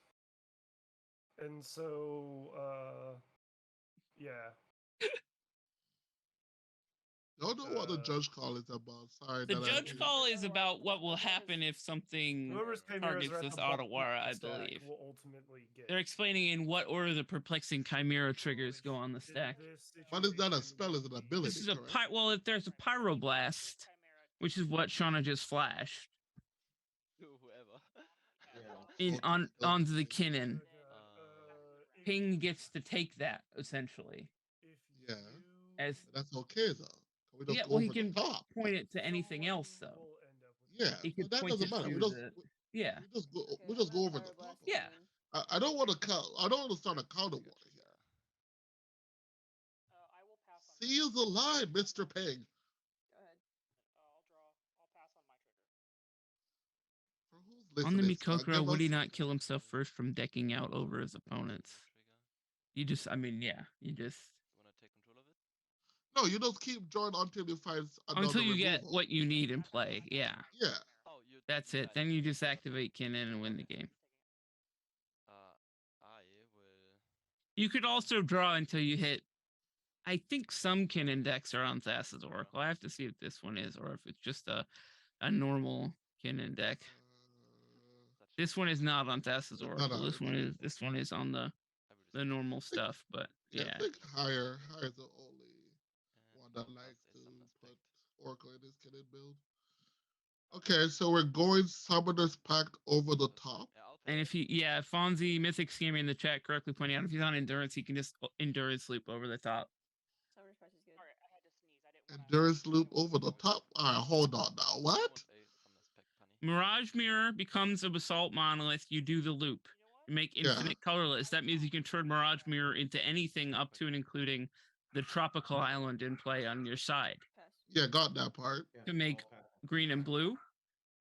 And so, yeah. Don't know what the judge call is about. Sorry The that judge I. call is about what will happen if something Whoever's chimeras targets are at this the bottom Otawara, of I the stack believe. will ultimately get. They're explaining in what order the perplexing chimera triggers go on the In stack. this But it's not a situation spell, it's an would be- ability. This is a correct? well, if there's a pyroblast, which is what Shauna just flashed To whoever. Yeah. in on onto the Kinnan. if Ping gets to take that essentially. if Yeah. you As That's okay though. Can we just yeah, go well, he over the can top? point it to anything else someone though. will end up with Yeah, He but could that point doesn't it matter. to We just the yeah. we just go Okay, we I'm just go at over the top. Pyroblast of it. Yeah. again. I don't want to count. I don't want to start a counter war here. I will pass on. See is alive, Mr. Ping. Go ahead. I'll draw. I'll pass on my trigger. For who's On the listening, Mikokoro, give would he us- not kill himself first from decking out over his opponents? You just, I mean, yeah, you just Wanna take control of it? No, you just keep drawing until you find another until you get removal. what you need in play. Yeah, Yeah. Oh, you. that's it. Then you just activate Kinnan and win the game. I will. You could also draw until you hit. I think some Kinnan decks are on Thassa's Oracle. I have to see if this one is, or if it's just a normal Kinnan deck. This one is not on Thassa's No, Oracle. no, This one is on the normal stuff. But Yeah, yeah, I think higher is the only one that Plus likes is to suspect. put Oracle in his Kinnan build. Okay, so we're going Summoner's Pact over the top. Yeah, I'll and take if he, yeah, Fonzie Mythic Scammer in the chat correctly pointing out, if he's on Endurance, he can just Endurance loop over the top. Summoner's Pact is good. Sorry, I had to sneeze. I didn't want Endurance loop over the top. All right, hold on now. What? want a Summoner's Pact punny. Mirage Mirror becomes a Basalt Monolith. You do the loop. You know what? You make Yeah. infinite colorless. That means you can turn Mirage Mirror into anything up to and including the tropical island in play on your side Pass. Yeah, got that part. Yeah, to make I'll pass. green and blue.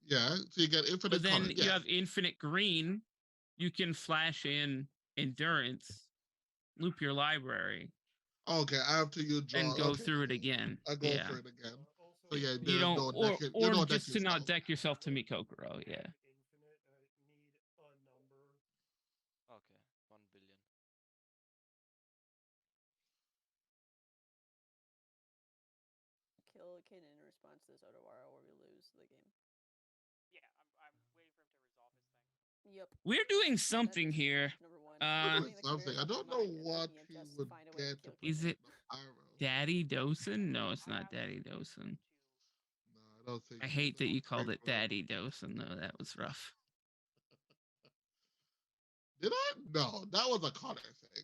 Yeah, so you get infinite But then color. you Yeah. have infinite green. You can flash in Endurance, loop your library, Okay, after you draw. and go okay, through it again. I go Yeah. for it again. Also, So yeah, You there's don't, no or deck. You or don't deck just to not yourself. deck yourself to Mikokoro. Yeah. infinite, I need a number. Okay, 1 billion. Kill a kid in response to this Otawara or we lose the game. Yeah, I'm waiting for him to resolve his thing. Yep. We're doing That something is here. Number one. Uh, Putting the Something. Chimeras I off don't your know mind and what making it he just would find a way to get to kill put Is on it the pyro. Daddy Dosen? No, it's not Daddy Dosen. No, I don't think. I he's hate that gonna you called break it for it. Daddy Dosen, though. That was rough. Did I? No, that was a Connor thing.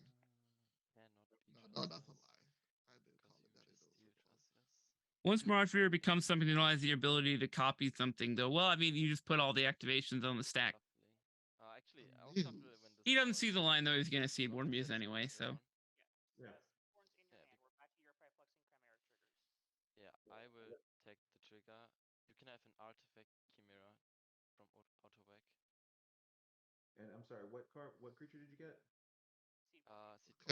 Cannot be No, that's a trusted. lie. I did call it Because that. you just steered us, yes. Once Mirage Mirror becomes something that has the ability to copy something, though, well, I mean, you just put all the activations on the stack. Lovely. Actually, I'll Muse. shuffle it when this He doesn't one see the line, though. He's going to is see on War the Muse section anyway, later so. on. Yeah. Horns in your Yeah, hand. We're back to your perplexing chimera triggers. Yeah, I will take the trigger. You can have an artifact chimera from Autovac. And I'm sorry, what creature did you get? See,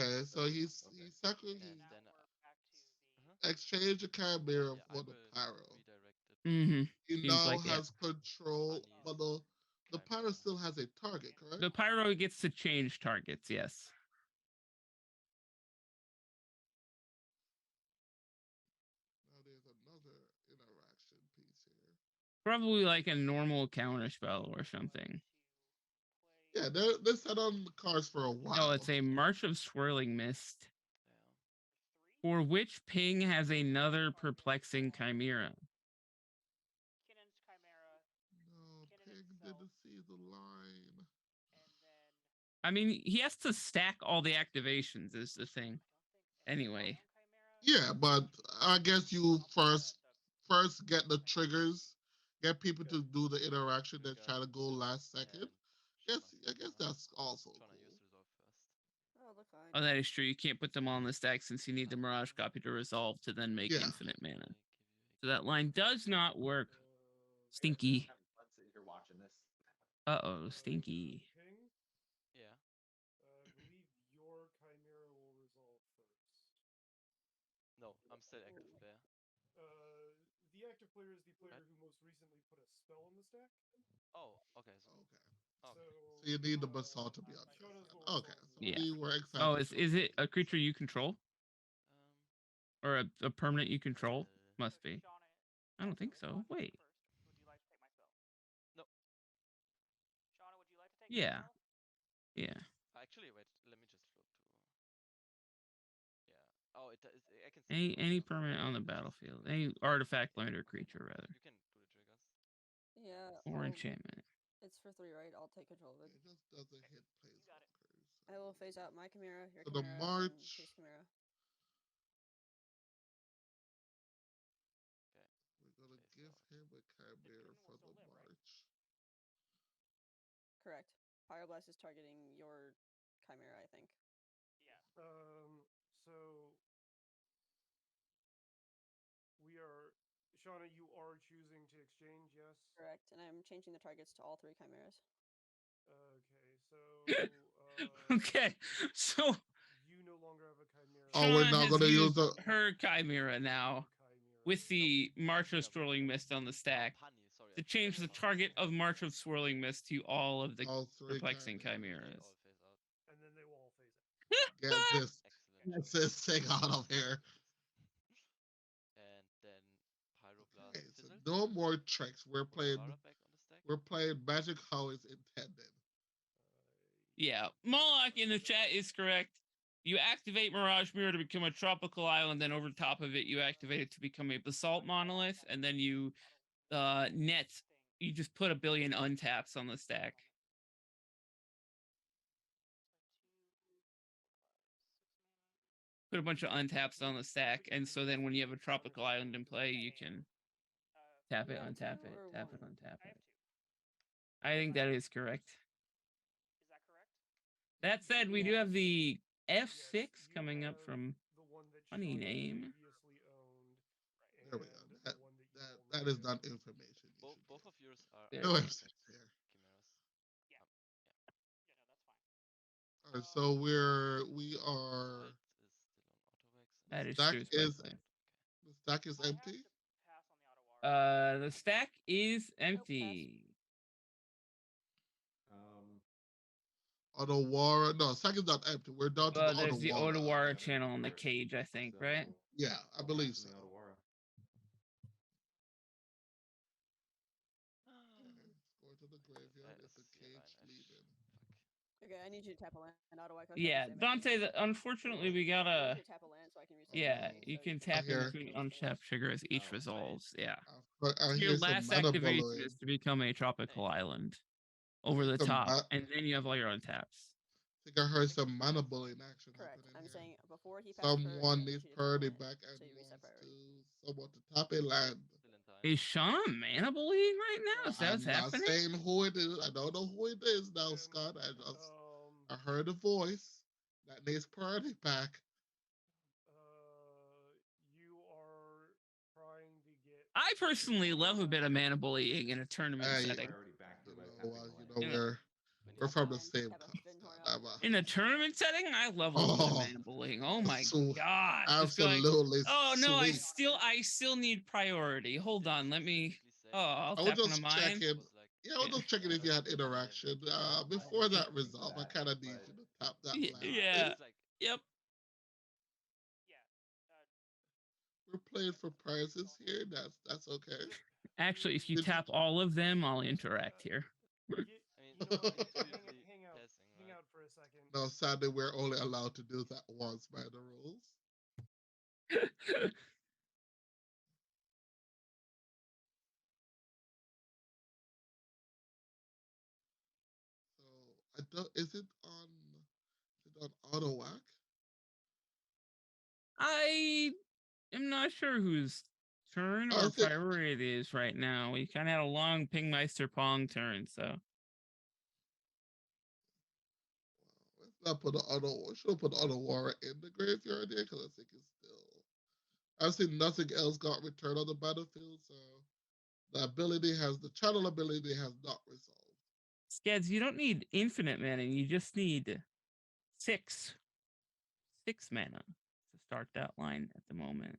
Okay, so Okay. he's second. And He now then we're back to the. exchanged the Chimera yeah, I for the will pyro. redirect it. Mm-hmm. He Seems now like it. has control, Bunnies, but the pyro Chimera. still has a target, correct? The Pyro gets to change targets, yes. Now there's another interaction piece here. Probably like a normal counterspell or something. Yeah, they sat on the cards for a while. No, it's a March of Swirling Mist, Yeah. for which Ping has another perplexing chimera. Kinnan's chimera, No, Kinnan Pig itself. didn't see the line. and then I mean, he has to stack all the activations, is the thing. Anyway. Yeah, but I guess you first get the triggers, get people to do the interaction, then try to go last second. I guess that's also Trying to cool. use resolve first. Oh, look fine. Oh, that is true. You can't put them all on the stack since you need the Mirage copy to resolve to then make Yeah. infinite mana. So that line does not work. Stinky. Having fun sitting here watching this. Uh-oh, stinky. Ping, Yeah. I believe your chimera will resolve first. No, I'm still active player. The active player is the player who most recently put a spell on the stack. Oh, okay. So, Okay. okay. So you need the basalt to be on your Shauna's side. will Okay. resolve So Yeah. we were excited. Oh, is it a creature you control Um, or a permanent you control? Must be. Shauna, I don't think so. Shauna, you Wait. first. Would you like to take my spell? No. Shauna, would you like to take Yeah. my spell? Yeah. actually, wait. Let me just look to. Yeah. Oh, I can see. Any permanent on the battlefield. Any artifact, land, or creature rather. You can do the triggers. Yeah. Or I'll- enchantment. It's for 3, right? I'll take control of it. It just doesn't hit got it. planeswalkers. I will phase out my Chimera, your So the Chimera, and March- his Chimera. Okay. We're gonna Phase give out. him a chimera Coon for will the still live, right? March. Correct. Pyroblast is targeting your Chimera, I think. Yeah. So we are, Shauna, you are choosing to exchange, yes? Correct. And I'm changing the targets to all 3 Chimeras. Okay, so Okay. So you no longer have a chimera. Oh, we're Shauna not has gonna use used the. her Chimera now Chimera. with the March of Yeah. Swirling Mist on the stack Punny, sorry. to I change the forgot about target that. of March of Swirling Mist to all of the All 3 perplexing They chimeras. all phase out. And then they will all phase out. Get this. Excellent. Get choice. this thing out of here. And then Pyroblast Okay, so fizzled. no more tricks. We're Put playing. Alara back on the stack. We're playing Magic how it's intended. Yeah, Moloch in the chat is correct. You activate Mirage Mirror to become a tropical island, then over top of it, you activate it to become a basalt monolith, and then you net. You just put a billion untaps on the stack. Put a bunch of untaps on the stack, and so then when you have a tropical island in play, you can tap it, You have untap 2 it, or tap it, 1? untap I have it. 2. I think that is correct. Is that correct? That said, we do have the F6 Yes, you coming up have from the one that funny Shauna name. previously owned, There we go. and That the one that you that will that not is get. not information. You Both should both get. of yours are There. No artifacts, F6 there. chimeras. Yeah. Yeah, no, that's fine. All right, so we are. Alt is still on Autovex. That is Stack true. is Spike. the stack is I have empty. to pass on the Otawara. The stack is empty. Otawara. No, stack is not empty. We're down to the There's the Otawara. Otawara channel on the cage, I think, right? Yeah, I believe so. Going to the graveyard with the cage leaving. Okay, I need you to tap a land. Otherwise, Yeah, Dante. Unfortunately, we I gotta. need you to tap a land so I can reset. Yeah, everything, you so can can tap in hear- between untap trigger as each resolves. Yeah. I Your hear some last mana activation ballowing. is to become a tropical island over the Some top, ma- and then you have all your untaps. I think I heard some mana bullying action Correct. happening I'm here. saying before he passes priority, I Someone need needs you to tap a priority land back and so you reset wants priority. to someone to tap a land. Still in time. Is Shauna mana bullying right now? Is that what's I'm not happening? saying who it is. I don't know who it is now, And, Scott. I Um, heard a voice that needs priority back. you are trying to get. I personally love a bit of mana bullying in a tournament Hey, setting. We're from the Land, same tap a concept. Vinhorn up. In a tournament setting, I love a little bit of Oh, mana bullying. Oh my so god! Just be like, absolutely. oh no, I sweet. still need priority. Hold on, let me. Specifically say Oh, I'll I was tap one of just mine. checking. was like, Yeah, I was Yeah. just checking if you had interaction. Before that resolve, I kind of need you to tap that land. Yeah. it's like Yep. Yeah. We're playing for prizes here. That's okay. Actually, if you Did you- tap all of them, I'll interact here. I mean, You know what? intuitively hang out. guessing, Hang right? out for a second. No, sadly, we're only allowed to do that once by the rules. So I don't. Is it on auto whack? I am not sure whose turn I or think- priority it is right now. We kind of had a long Pingmeister Pong turn, so. Let's not put the auto. Should have put the auto war in the graveyard there because I think it's still. I've seen nothing else got returned on the battlefield, so the channel ability has not resolved. Skeds, you don't need infinite mana. You just need six mana to start that line at the moment.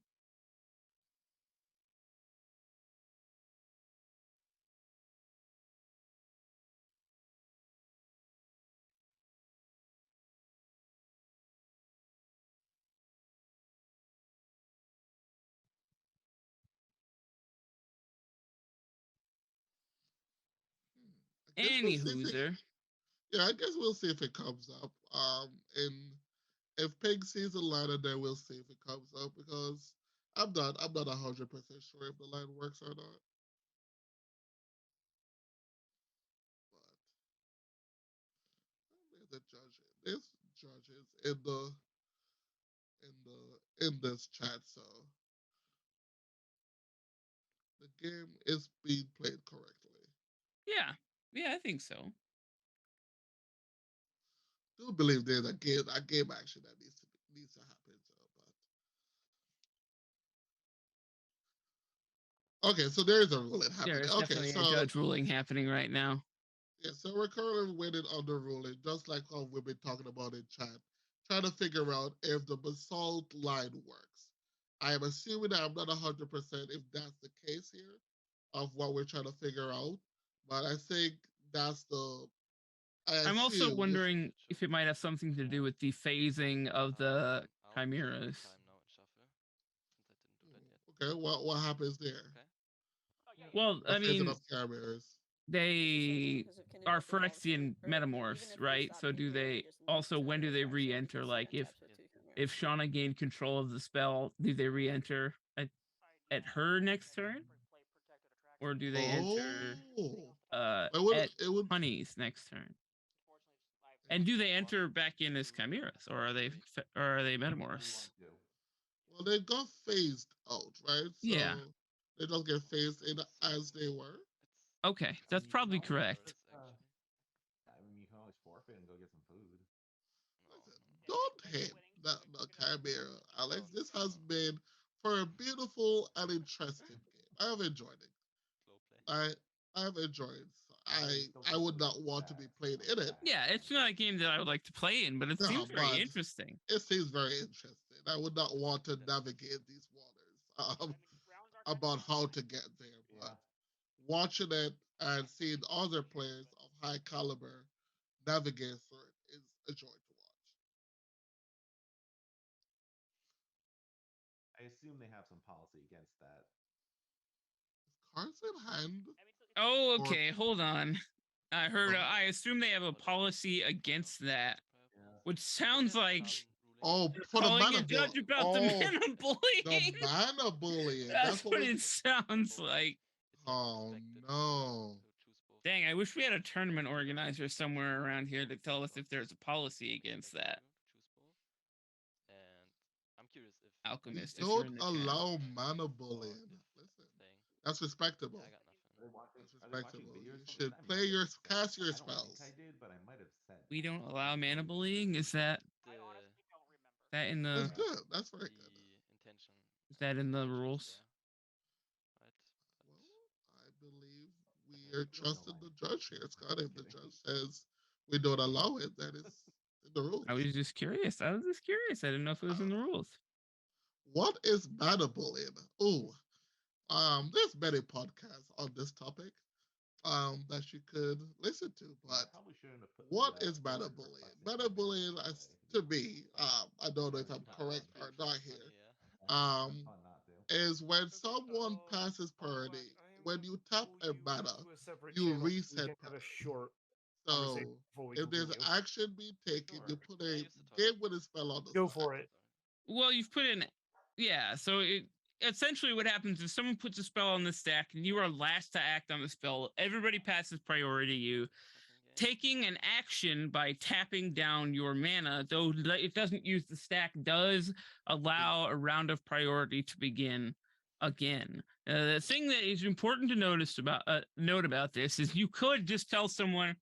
I guess we'll see if it, Anywho, yeah, I guess we'll see if it comes up. And if Pig sees a line, and then we'll see if it comes up because I'm not 100% sure if the line works or not. But the judges, there's judges in this chat, so the game is being played correctly. yeah, I think so. Do believe there's a game action that needs to happen. So, but okay, so there is a ruling happening. There is Okay, definitely so a judge ruling happening right now. yeah, so we're currently waiting on the ruling, just like how we've been talking about in chat, trying to figure out if the basalt line works. I am assuming that I'm not 100% if that's the case here of what we're trying to figure out, but I think that's the. I I'm also assume if wondering if it might have something to do with the phasing of the I'll take chimeras. time now and shuffle, since I didn't do that yet. okay, what happens there? Okay. Oh, yeah, Well, The I phasing mean, of cameras. they Because of are kinetic policy, Phyrexian or even metamorphs, if we right? stop So do Chimera, we they just also lose when do Chimera they faster re-enter? because Like we're attached with two Chimeras. if Shauna gained control of the spell, do they re-enter at her next turn? Or do they enter Oh, at it would. Honey's next turn? And do they enter back in as chimeras, or are they metamorphs? Well, they got phased out, right? So Yeah. they just get phased in as they were. Okay, that's probably correct. I mean, you can always forfeit and go get some food. Listen, don't hate the Chimera, Alex. This has been for a beautiful and interesting game. I have enjoyed it. I I have enjoyed it. I would not want to be playing in it. Yeah, it's not a game that I would like to play in, but it No, seems very but interesting. it seems very interesting. I would not want to navigate these waters about how to get there, but watching it and seeing other players of high caliber navigate through it is a joy to watch. I assume they have some policy against that. Cards in hand. Oh, Or- okay, hold on. I heard. Oh. I assume they have a policy against that, Yeah. which sounds like Oh, for the calling mana a judge bull. about the mana bullying. The mana bullying. That's what it sounds like. Oh no. Dang, I wish we had a tournament organizer somewhere around here to tell us if there's a policy against that. And I'm curious if We Alchemist, if you're don't in the chat. allow mana bullying. Listen, that's respectable. I got nothing. That's respectable. You should play your cast your I don't spells. think I did, but I might have said. We don't allow mana bullying. Is that The, that in the That's good. That's very the good. intention. is that in the intention is rules? there, right? Well, I believe we are trusting the judge here, Scott. If the judge says we don't allow it, that is in the rules. I was just curious. I didn't know if it was in the rules. What is mana bullying? Oh, there's many podcasts on this topic that you could listen to, but Probably shouldn't have put what the, is mana bullying? Mana bullying, to me, I don't know if I'm correct or not here, Yeah. is when Okay, someone passes hold on, priority. I am When you tap pull a you mana, into a separate you channel. We reset can have a priority. short So conversation before we if there's continue. action being taken, you put Yeah, a use the game toilet. with a spell on the Go side. for it. Well, you've put in, yeah. So it essentially what happens is someone puts a spell on the stack, and you are last to act on the spell. Everybody passes priority to you. Taking an action by tapping down your mana, though it doesn't use the stack, does allow a round of priority to begin again. The thing that is important to note about this is you could just tell someone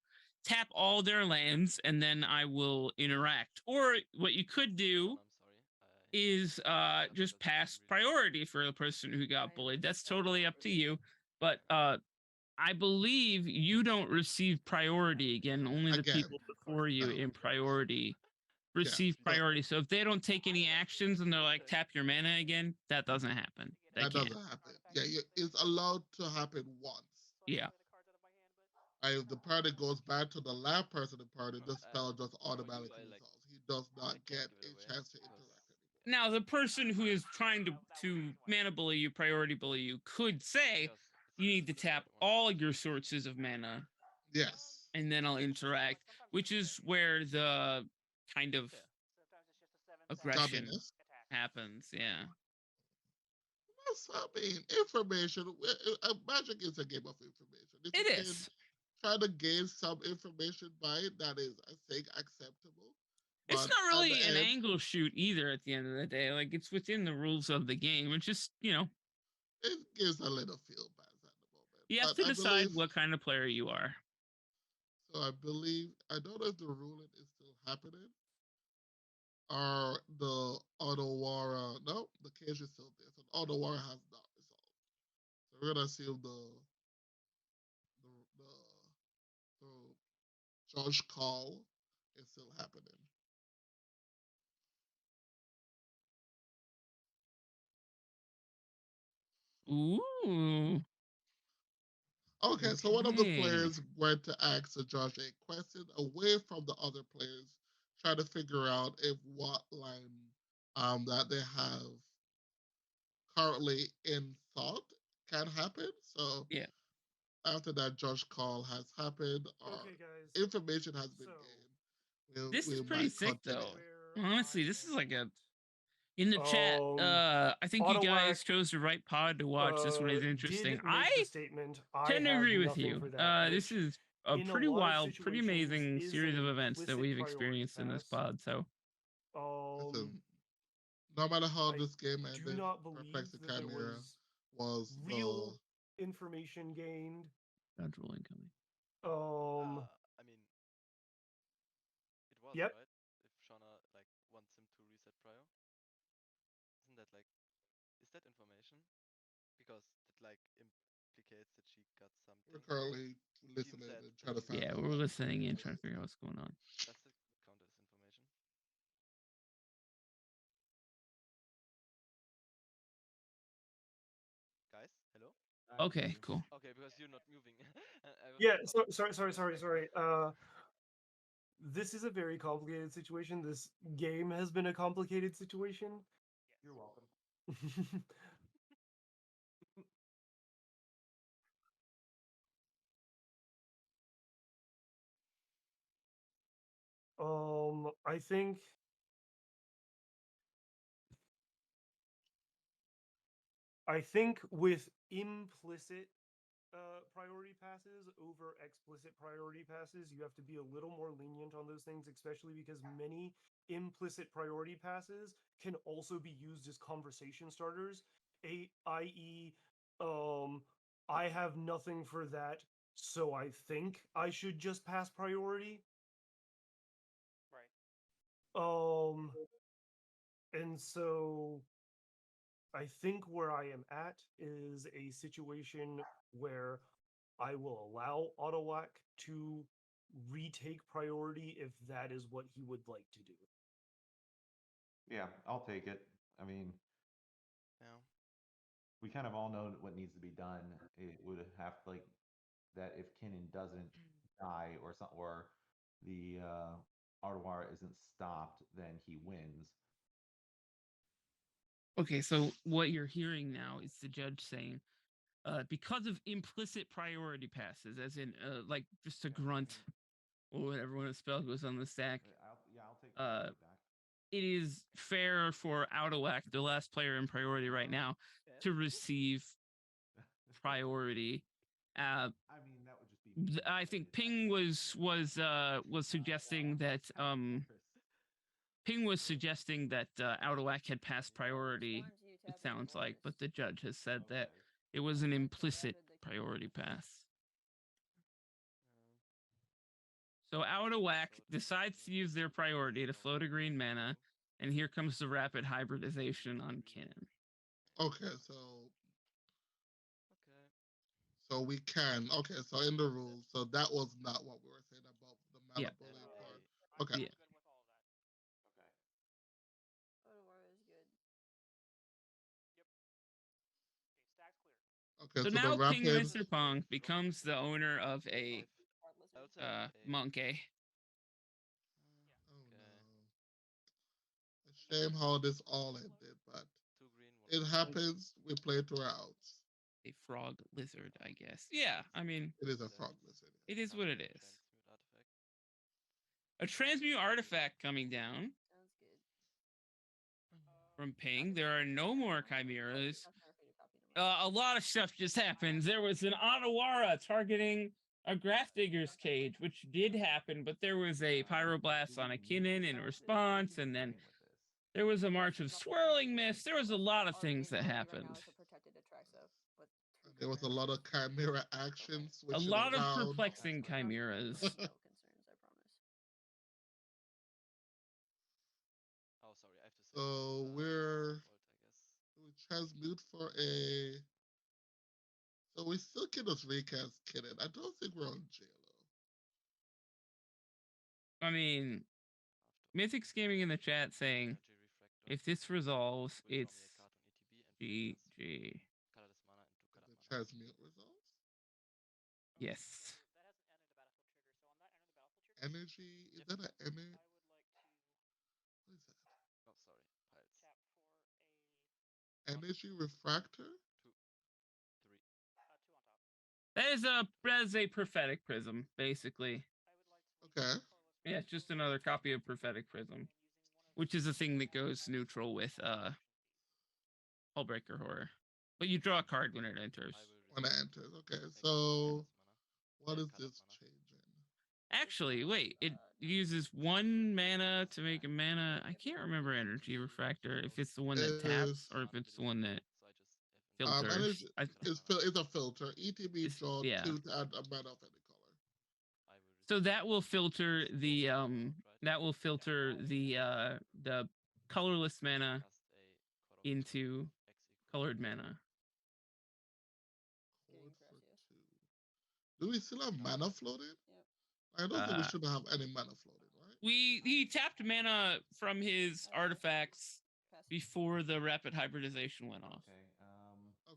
tap all their lands and then I will interact, or what you could do I'm sorry. is just pass priority for the person who got bullied. That's totally up to you, but I believe you don't receive priority again. Only the Again. people before you No. in priority receive but- priority. So if they don't take any actions and they're like tap your mana again, that doesn't happen. That can't. doesn't happen. Yeah, it's allowed to happen once. Yeah. And if the party goes back to the last person in the party, the spell just you, automatically I, like, resolves. He does not I get can't give a it away chance to because- interact anymore. Now the person who is trying to mana bully you, priority bully you, could say because it's you need to just tap like one all shot. your sources of mana Yes. and then I'll interact, which is where the kind of Yeah. aggression Stubbornness. happens. Yeah. That's, I mean, information. Magic is a game of information. If It you can is. try to gain some information by it, that is, I think, acceptable. It's But not at really the an end, angle shoot either at the end of the day. Like it's within the rules of the game. It's just, it gives a little feel bad at the moment. you have But to I decide believe, what kind of player you are. so I believe, I don't know if the ruling is still happening. Or the Otawara, no, the case is still there. So the Otawara has not resolved. So we're gonna assume the judge call is still happening. Ooh. Okay, so one of the Okay. players went to ask the judge a question away from the other players, trying to figure out if what line that they have currently in thought can happen. So Yeah. after that judge call has happened, or Okay, guys. information has been So, gained, This is we pretty might sick continue. though. where Honestly, I this is am like at. in the chat. I think you guys Autowhack, chose the right pod to watch. This one is interesting. Did make I the statement. I tend to have agree with nothing you. for that. This which is a in pretty lot of wild, pretty situations amazing is series an of events that implicit we've priority experienced in this pass. pod. So Listen, no matter how I this game do ended, not believe Perplexing that there Chimera was was real information gained. Dodge roll incoming. I mean, it was Yep. right. If Shauna like wants him to reset prior, isn't that like, is that information? Because it like implicates that she got something. we're currently Team listening said and that trying to she find Yeah, out. we're listening in, trying to figure out what's going on. Does it count as information? Guys, hello. Okay, cool. Okay, because you're not moving. I was Yeah. like, So, sorry. This is a very complicated situation. This game has been a complicated situation. You're welcome. I think with implicit priority passes over explicit priority passes, you have to be a little more lenient on those things, especially because many implicit priority passes can also be used as conversation starters, i.e., I have nothing for that, so I think I should just pass priority. Right. And so I think where I am at is a situation where I will allow Autolac to retake priority if that is what he would like to do. Yeah, I'll take it. I mean, yeah. we kind of all know what needs to be done. It would have like that if Kinnan doesn't die or something, or the Ardwar isn't stopped, then he wins. Okay, so what you're hearing now is the judge saying, because of implicit priority passes, as in like just a grunt or whatever when a spell goes on the stack, I'll take uh, that. it is fair for Outowak, the last player in priority right now, to receive priority. I mean, that would just be. mean I if think did that. Ping was suggesting that Ping was suggesting that Outowak had passed priority. Farms you It tap sounds like, orders. but the judge has said that Okay. it was an implicit priority pass. So Outowak decides to use their priority to float a green mana, and here comes the rapid hybridization on Kinnan. Okay, so Okay. so we can. Okay, so in the rules, so that was not what we were saying about the mana Yeah. bullying part. I- Okay. Yeah. Good with all of that. Okay, So so the now King rapid. Mr. Pong becomes the owner of a Frog I lizard. also have a monkey. Oh okay. no! A shame how this all ended, but 2 green, 1 it blue. happens. We play 2 rounds. A frog lizard, I guess. Yeah, I mean, It is a Left. frog lizard. it is what it Transmute is. artifact. A transmute artifact coming down Sounds good. from Ping. There are no more chimeras. That's never faded copy in a month. A lot of stuff just happens. There was an Otawara targeting a Gravedigger's cage, which did happen, but there was a pyroblast on a Kinnan in response, and then there was a march of swirling mist. There was a lot of things that happened. It's a protected Atraxa, but two There was a chimeras. lot of chimera action A switching lot of around. perplexing chimeras. No concerns, I promise. Oh, sorry, I have to say. So we're Fault, I guess. we transmute for a. So we still can just recast Kitten. I don't think we're on JLo. I mean, Mythic's Gaming in the chat saying, Energy refractor. if this resolves, Will draw me it's a card on ETB and GG. colorless mana and 2 The colored mana. transmute results. Yes. That hasn't ended the battlefield trigger. So on that end of the battlefield trigger, Energy. Is that an energy? I would like to What is that? Oh, sorry, piles. tap for a Energy refractor. 2, 3. 2 on top. That is a prophetic prism, basically. I would like to Okay. Yeah, it's just another copy of prophetic prism, which is a thing that goes neutral with Hullbreaker Horror. But you draw a card when it enters. I will When it resolve enters. Okay. make So colorless mana. what is Colored this mana. changing? Actually, wait, it uses 1 mana to make a mana. I can't remember Energy Refractor, if it's the one that taps or if it's the one that So I just have filters. Energy is a filter. ETB It's- draw yeah. 2 to add a mana of any color. I will So that will resolve filter the the colorless mana cast a Court of into X equals colored mana. Cord for Gracias. 2. Do we still have mana floated? Yep. I don't think we Uh, shouldn't have any mana floated, right? He tapped mana from his artifacts Pass. before the rapid hybridization went off. Okay.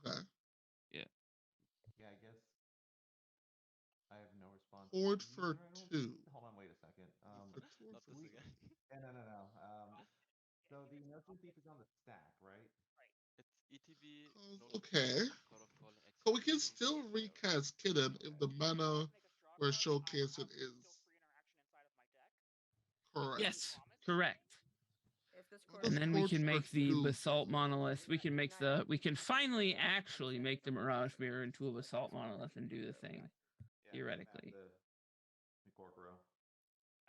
Okay. Yeah, I guess I have no response. Cord either, for I don't 2. think. Hold on, wait a second. For 2 or Not for this 3? again. Yeah, no. So the Notion Thief is on the stack, right? It's ETB. Okay. Court of Calling X. So we can equals still priority. recast Kitten if the mana we're showcasing is correct. Yes, correct. If this What cord does And then we Cord can for make the 2 basalt do? monolith. We can finally actually make the Mirage Mirror into a basalt monolith and do the thing. Yeah, Theoretically. The Corporo.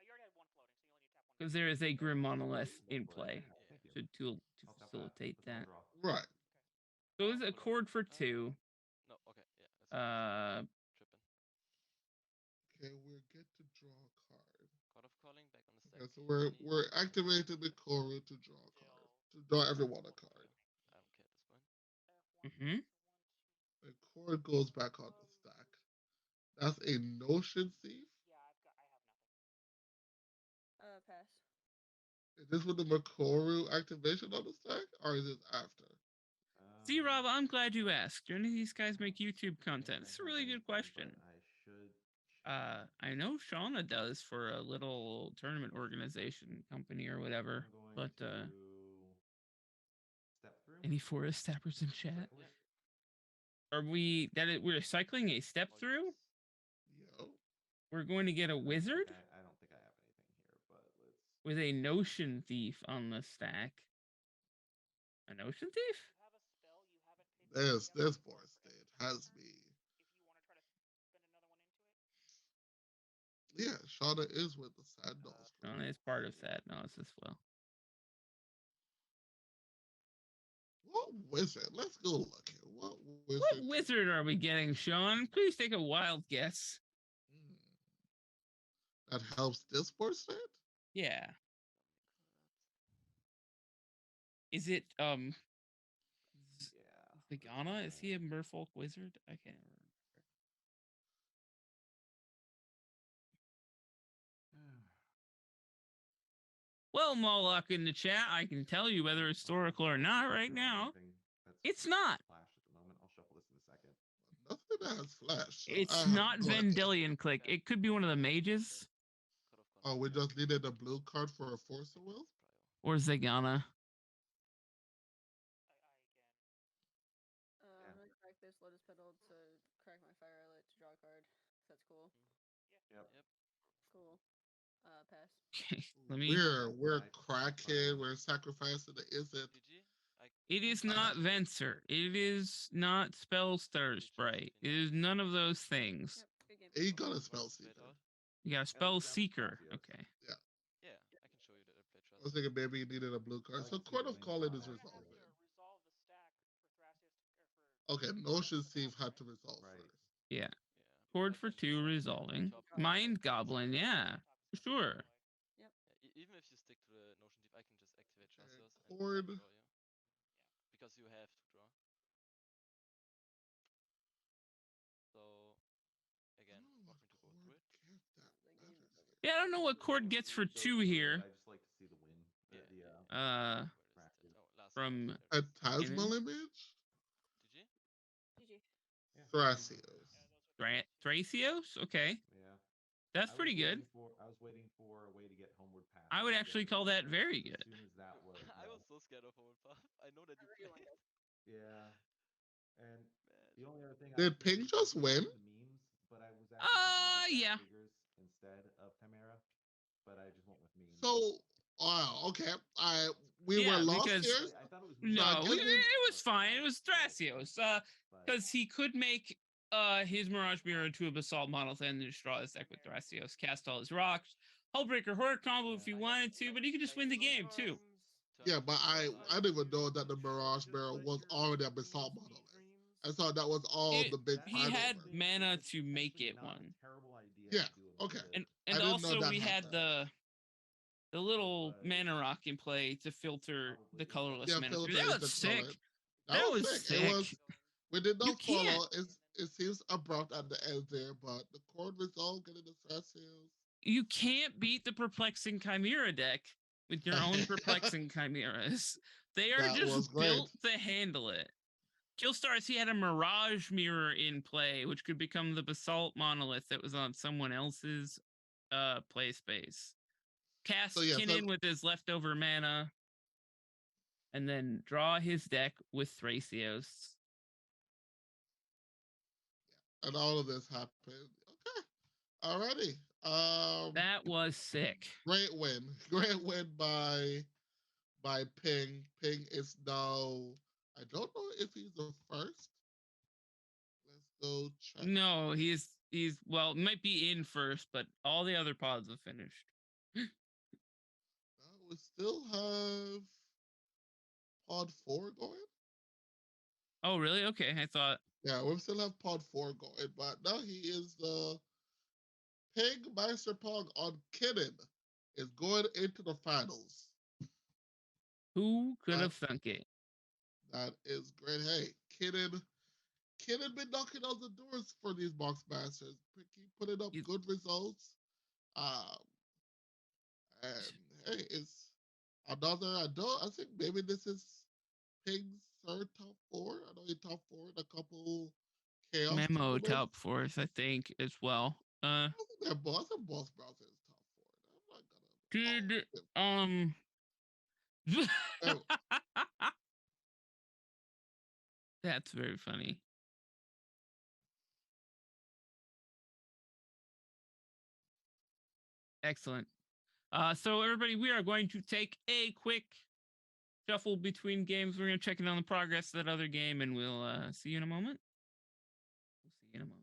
You already had 1 floating, so you only need to tap 1. Because there is a Grim Monolith in One play floating. Thank you. to I'll tap that. facilitate That's one that. draw. Right. So it's a chord for 2. No, okay, yeah. That's tripping. Okay, we get to draw a card. Court of Calling back on the stack. Okay, so we're activating the Koru to draw a card. To draw everyone a card. I don't care at this point. Mm-hmm. The cord goes back on the stack. That's a Notion Thief. Yeah, I have nothing. pass. Is this with the Makoru activation on the stack, or is it after? See, Um, Rob, I'm glad you asked. Do any of these guys make YouTube content? It's a really good question. I should. I know Shauna does for a little tournament organization company or whatever. I'm But going to step through. any forest tappers in chat? Cycle it. Are we we're cycling a step Oh, through? yes. Yo. We're going to get a wizard I don't think I have anything here, but let's. with a Notion Thief on the stack. A Notion Thief? You have a spell you haven't paid. This board state has me. If you want to try to spend another one into it. Yeah, Shauna is with the Sad Nose. Shauna is part of that. No, it's as well. What wizard? Let's go look here. What wizard? What wizard are we getting, Sean? Please take a wild guess. That helps this board state? Yeah. Is it Yeah. Zagana? Is he a merfolk wizard? I can't remember. Well, Moloch in the chat, I can tell you whether it's historical or not right now. It's not. Flash at the moment. I'll shuffle this in a second. that has flash. So I It's have not no idea. Vendilion Click. It could be one of the mages Oh, we just needed a blue card for a Force of Will? or Zegana. I'm gonna crack this Lotus Petal to crack my Fire Outlet to draw a card. That's cool. Yep. Cool. Pass. Okay, let me. We're Right. cracking, we're sacrificing the is it. GG. It is not Venser. It is not Spellstar Sprite. It is none of those things. Yep. Good game. He got a One spell straight seeker. out. You got least Spell that was Seeker. Thrasios. Okay. Yeah, I can show you that I play I was Trust. thinking maybe he needed a blue I card. like So to see Court the of win Calling con is next We're gonna have resolving. to resolve the stack for Thrasios or for. Okay, Notion Thief had to resolve Right. first. Yeah. Yeah. Chord I for can 2 show you resolving. top Mind card. Goblin. Yeah. Sure. Yeah, even if you stick to the Notion Thief, I can just activate Trasios and Chord. draw you. Because you have to draw. So, again, want me to go through it? Yeah, I don't know what Chord gets for So 2 good, here. but I just like to see the win. Yeah. Uh, Where is it? Oh, last Practice. card. A There it is. Tasmal image? GG? GG. Thrasios. Thrasios? Okay. Yeah. That's I was pretty good. I was waiting for a way to get Homeward Path. I would actually call that very As good. soon as that was. I was so scared of Homeward Path. I know that you played. Yeah. And Man. the only other thing Did Ping just win? The memes, but I was actually thinking Yeah. figures instead of Chimera, but I just went with memes. So, wow, okay. We were Yeah, lost because- here. I thought it was No, I guess it was fine. It was Thrasios. Because he could make his Mirage Mirror into a Basalt Monolith and then destroy his deck with Thrasios, cast all his rocks, Hullbreaker Horror combo if you wanted to, but he could just win the game too. Yeah, but I didn't even know that the Mirage Barrel was already a Basalt Monolith. I thought that was all the big He final had were. mana to make it one. Terrible idea. Yeah, to do it okay. with And I didn't know also that we had happened. the little mana rock in play to filter the colorless Yeah, mana. filter That is was the color. sick. That was sick. It was. We did You not follow. can't. It seems abrupt at the end there, but the chord result getting the Thrasios. You can't beat the Perplexing Chimera deck with your own Perplexing Chimeras. They are That was just great. built to handle it. Killstars, he had a Mirage Mirror in play, which could become the Basalt Monolith that was on someone else's play space. Cast Kinnan with his leftover mana, and then draw his deck with Thrasios. And all of this happened. Okay. Alrighty. That was sick. Great win. Great win by Ping. Ping is now. I don't know if he's the first. Let's go check. No, he's well, might be in first, but all the other pods have finished. We still have pod 4 going. Oh, really? Okay, I thought. Yeah, we still have pod 4 going, but now he is the Pig Meister Pog on Kinnan is going into the finals. Who could have thunk it? That is great. Hey, Kinnan been knocking on the doors for these box masters. Keep putting up good results. And hey, it's another. I think maybe this is Pig's third top 4. I know he top 4 in a couple chaos. Memo top 4th, I think, as well. I think they're boss. I think Boss Browser is top 4. I'm not gonna. That's very funny. Excellent. So everybody, we are going to take a quick shuffle between games. We're going to check in on the progress of that other game, and we'll see you in a moment. We'll see you in a moment.